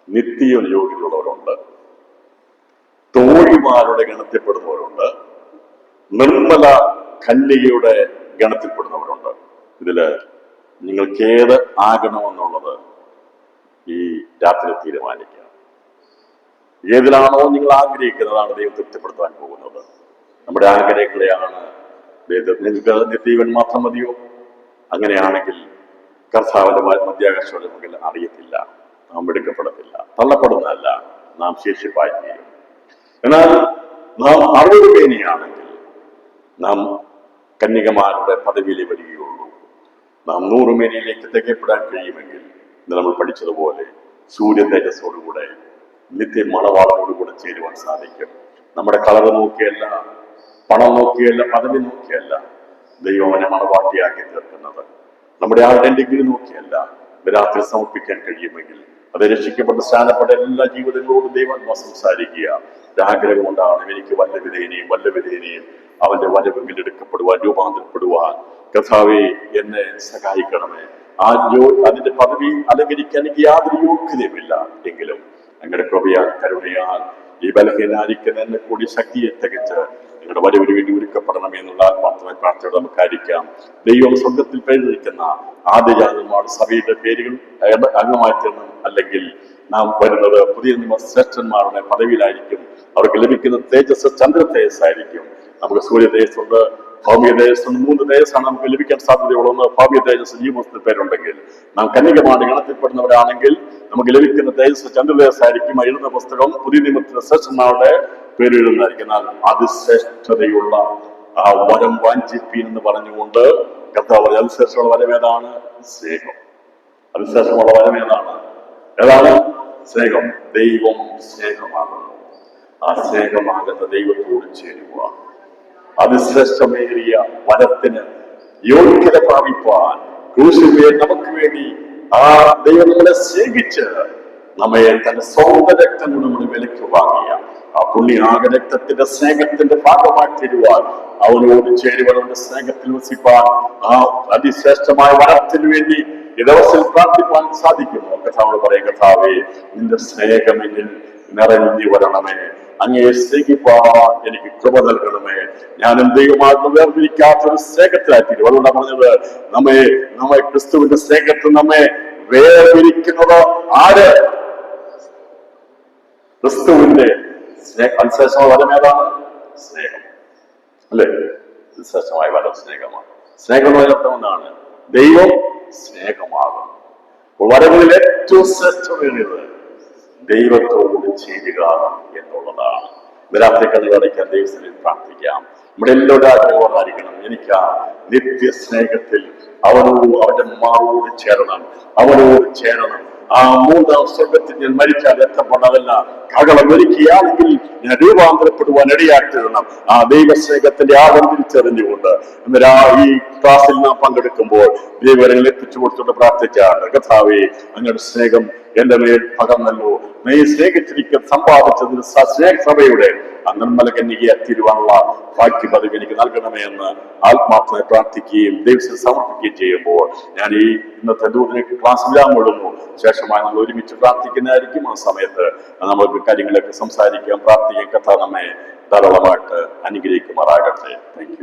നിത്യ യോഗ്യതയുള്ളവരുണ്ട്, തോഴിമാരുടെ ഗണത്തിൽപ്പെടുന്നവരുണ്ട്, നിർമ്മല കന്യകയുടെ ഗണത്തിൽപ്പെടുന്നവരുണ്ട്. ഇതില് നിങ്ങൾക്ക് ഏത് ആകണമെന്നുള്ളത് ഈ രാത്രി തീരുമാനിക്കുക. ഏതിലാണോ നിങ്ങൾ ആഗ്രഹിക്കുന്നതാണ് ദൈവം തൃപ്തിപ്പെടുത്താൻ പോകുന്നത്. നമ്മുടെ ആഗ്രഹങ്ങളെയാണ് നിങ്ങൾക്ക് നിത്യജീവൻ മാത്രം മതിയോ? അങ്ങനെയാണെങ്കിൽ കർത്താവിന്റെ മധ്യാകാശം നമുക്ക് അറിയത്തില്ല, നാം എടുക്കപ്പെടത്തില്ല, തള്ളപ്പെടുന്നതല്ല, നാം ശേഷിപ്പായി തീരും. എന്നാൽ നാം 60 മേനിയാണെങ്കിൽ നാം കന്യകമാരുടെ പദവിയിൽ വരികയുള്ളൂ. നാം 100 മേനിയിലേക്ക് തികപ്പെടാൻ കഴിയുമെങ്കിൽ ഇന്ന് നമ്മൾ പഠിച്ചതുപോലെ സൂര്യ തേജസ്സോടുകൂടെ നിത്യ മണവാളനോടുകൂടെ ചേരുവാൻ സാധിക്കും. നമ്മുടെ കളറ് നോക്കിയല്ല, പണം നോക്കിയല്ല, പദവി നോക്കിയല്ല ദൈവം അവനെ മണവാട്ടിയാക്കി തീർക്കുന്നത്. നമ്മുടെ ആളുടെ ഡിഗ്രി നോക്കിയല്ല രാത്രി സമർപ്പിക്കാൻ കഴിയുമെങ്കിൽ അത് രക്ഷിക്കപ്പെട്ട സ്ഥാനപ്പെട്ട എല്ലാ ജീവിതങ്ങളോടും ദൈവം സംസാരിക്കുക. ഒരാഗ്രഹം കൊണ്ടാണ് എനിക്ക് വല്ല വിധേനയും അവന്റെ വരവെങ്കിൽ എടുക്കപ്പെടുവാൻ, രൂപാന്തരപ്പെടുവാൻ കർത്താവേ എന്നെ സഹായിക്കണമേ. അതിന്റെ പദവി അലങ്കരിക്കാൻ എനിക്ക് യാതൊരു യോഗ്യതയുമില്ല എങ്കിലും അങ്ങയുടെ കൃപയാൽ കരുണയാൽ ഈ ബലഹീനായിരിക്കുന്ന എന്നെ കൂടി ശക്തിയെ തികച്ച് നിങ്ങളുടെ വരവിന് വേണ്ടി ഒരുക്കപ്പെടണമേ എന്നുള്ള ആത്മാർത്ഥമായ പ്രാർത്ഥനയോടെ നമുക്കായിരിക്കാം. ദൈവം സ്വർഗത്തിൽ പേരിരിക്കുന്ന ആദ്യജാതന്മാർ സഭയുടെ പേരുകൾ അംഗമാറ്റണം. അല്ലെങ്കിൽ നാം വരുന്നത് പുതിയ ശ്രേഷ്ഠന്മാരുടെ പദവിയിലായിരിക്കും. അവർക്ക് ലഭിക്കുന്ന തേജസ് ചന്ദ്ര തേജസ്സായിരിക്കും. നമുക്ക് സൂര്യ തേജസ്സുണ്ട്, ഭൗമിക തേജസ്സുണ്ട്. 3 തേജസ്സാണ് നമുക്ക് ലഭിക്കാൻ സാധ്യതയുള്ളതെന്ന്. ഭൗമിക തേജസ് ജീവസത്തിൽ പേരുണ്ടെങ്കിൽ നാം കന്യകമാരുടെ ഗണത്തിൽപ്പെടുന്നവരാണെങ്കിൽ നമുക്ക് ലഭിക്കുന്ന തേജസ് ചന്ദ്ര തേജസ്സായിരിക്കും. എഴുതുന്ന പുസ്തകം പുതിയ നിയമത്തിലെ ശ്രേഷ്ഠന്മാരുടെ പേര് എഴുതുന്നതായിരിക്കും. എന്നാൽ അതിശ്രേഷ്ഠതയുള്ള ആ വരം വാഞ്ചിപ്പീൻ എന്ന് പറഞ്ഞുകൊണ്ട് കർത്താവ് അതിശ്രേഷ്ഠമുള്ള വരമേതാണ്? സ്നേഹം. അതിശ്രേഷ്ഠമുള്ള വരമേതാണ്? ഏതാണ്? സ്നേഹം. ദൈവം സ്നേഹമാകുന്നു. ആ സ്നേഹമാകുന്ന ദൈവത്തോട് ചേരുക. അതിശ്രേഷ്ഠമേറിയ വരത്തിന് യോഗ്യത പ്രാപിപ്പാൻ ക്രൂശിലെ നമുക്ക് വേണ്ടി ആ ദൈവം നമ്മളെ സ്നേഹിച്ച് നമ്മെ തന്റെ സ്വന്തം രക്തം കൊണ്ട് നമ്മൾ വിലയ്ക്ക് വാങ്ങിയ ആ പുണ്യാഗ രക്തത്തിന്റെ സ്നേഹത്തിന്റെ ഭാഗമായി തീരുവാൻ, അവനോട് ചേരുവാൻ, സ്നേഹത്തിൽ വസിപ്പാൻ, ആ അതിശ്രേഷ്ഠമായ വരത്തിന് വേണ്ടി ഈ ദിവസം പ്രാർത്ഥിപ്പാൻ സാധിക്കുന്നു. കർത്താവ് പറയും, കർത്താവേ നിന്റെ സ്നേഹമെന്നിൽ നിറഞ്ഞു വരണമേ, അങ്ങയെ സ്നേഹിപ്പാൻ എനിക്ക് കൃപ നൽകണമേ. ഞാൻ ദൈവമായിട്ട് വേർതിരിക്കാത്തൊരു സ്നേഹത്തിലായിത്തീരും. അതുകൊണ്ടാണ് പറഞ്ഞത് നമ്മെ ക്രിസ്തുവിന്റെ സ്നേഹത്തിൽ നമ്മെ വേർതിരിക്കുന്നത് ആര്? ക്രിസ്തുവിന്റെ അതിശ്രേഷ്ഠമായ വരം ഏതാണ്? സ്നേഹം. അല്ലെ? അതിശ്രേഷ്ഠമായ വരം സ്നേഹമാണ്. സ്നേഹമായ അർത്ഥം എന്താണ്? ദൈവം സ്നേഹമാകും. വരങ്ങളിൽ ഏറ്റവും ശ്രേഷ്ഠമേറിയത് ദൈവത്തോട് ചേരുക എന്നുള്ളതാണ്. രാത്രി കണ്ണുകടയ്ക്കാൻ ദൈവത്തിൽ പ്രാർത്ഥിക്കാം. നമ്മുടെ എല്ലാവരുടെ ആഗ്രഹമായിരിക്കണം, എനിക്ക് ആ നിത്യ സ്നേഹത്തിൽ അവന്റെ മാറോട് ചേരണം, അവനോട് ചേരണം. ആ 3-ാം സ്വർഗത്തിൽ ഞാൻ മരിച്ചാൽ എത്തപ്പെടാതല്ല, കകളം ഒരുക്കിയാണെങ്കിൽ ഞാൻ രൂപാന്തരപ്പെടുവാൻ ഇടയാക്കിയിടണം. ആ ദൈവസ്നേഹത്തിന്റെ ആഴം തിരിച്ചറിഞ്ഞുകൊണ്ട് ഈ ക്ലാസ്സിൽ നാം പങ്കെടുക്കുമ്പോൾ ദൈവങ്ങളെ എത്തിച്ചു കൊടുത്തുകൊണ്ട് പ്രാർത്ഥിച്ചാണ്, കർത്താവേ അങ്ങയുടെ സ്നേഹം എന്റെ മേൽ പകർന്നല്ലോ, നീ സ്നേഹിച്ചിരിക്കുന്ന സമ്പാദിച്ചതിന് സ്നേഹസഭയുടെ നിർമ്മല കന്യകയെ തീരുവാനുള്ള ഭാഗ്യ പദവി എനിക്ക് നൽകണമേ എന്ന് ആത്മാർത്ഥമായി പ്രാർത്ഥിക്കുകയും ദൈവത്തിൽ സമർപ്പിക്കുകയും ചെയ്യുമ്പോൾ ഞാൻ ഈ ഇന്നത്തെ ദൂതനേക്ക് ക്ലാസ് വിടാൻ ശേഷമായി നമ്മൾ ഒരുമിച്ച് പ്രാർത്ഥിക്കുന്നതായിരിക്കും. ആ സമയത്ത് നമുക്ക് കാര്യങ്ങളൊക്കെ സംസാരിക്കാം, പ്രാർത്ഥിക്കാം. കർത്താവ് നമ്മെ ധാരാളമായിട്ട് അനുഗ്രഹിക്കുമാറാകട്ടെ. Thank you.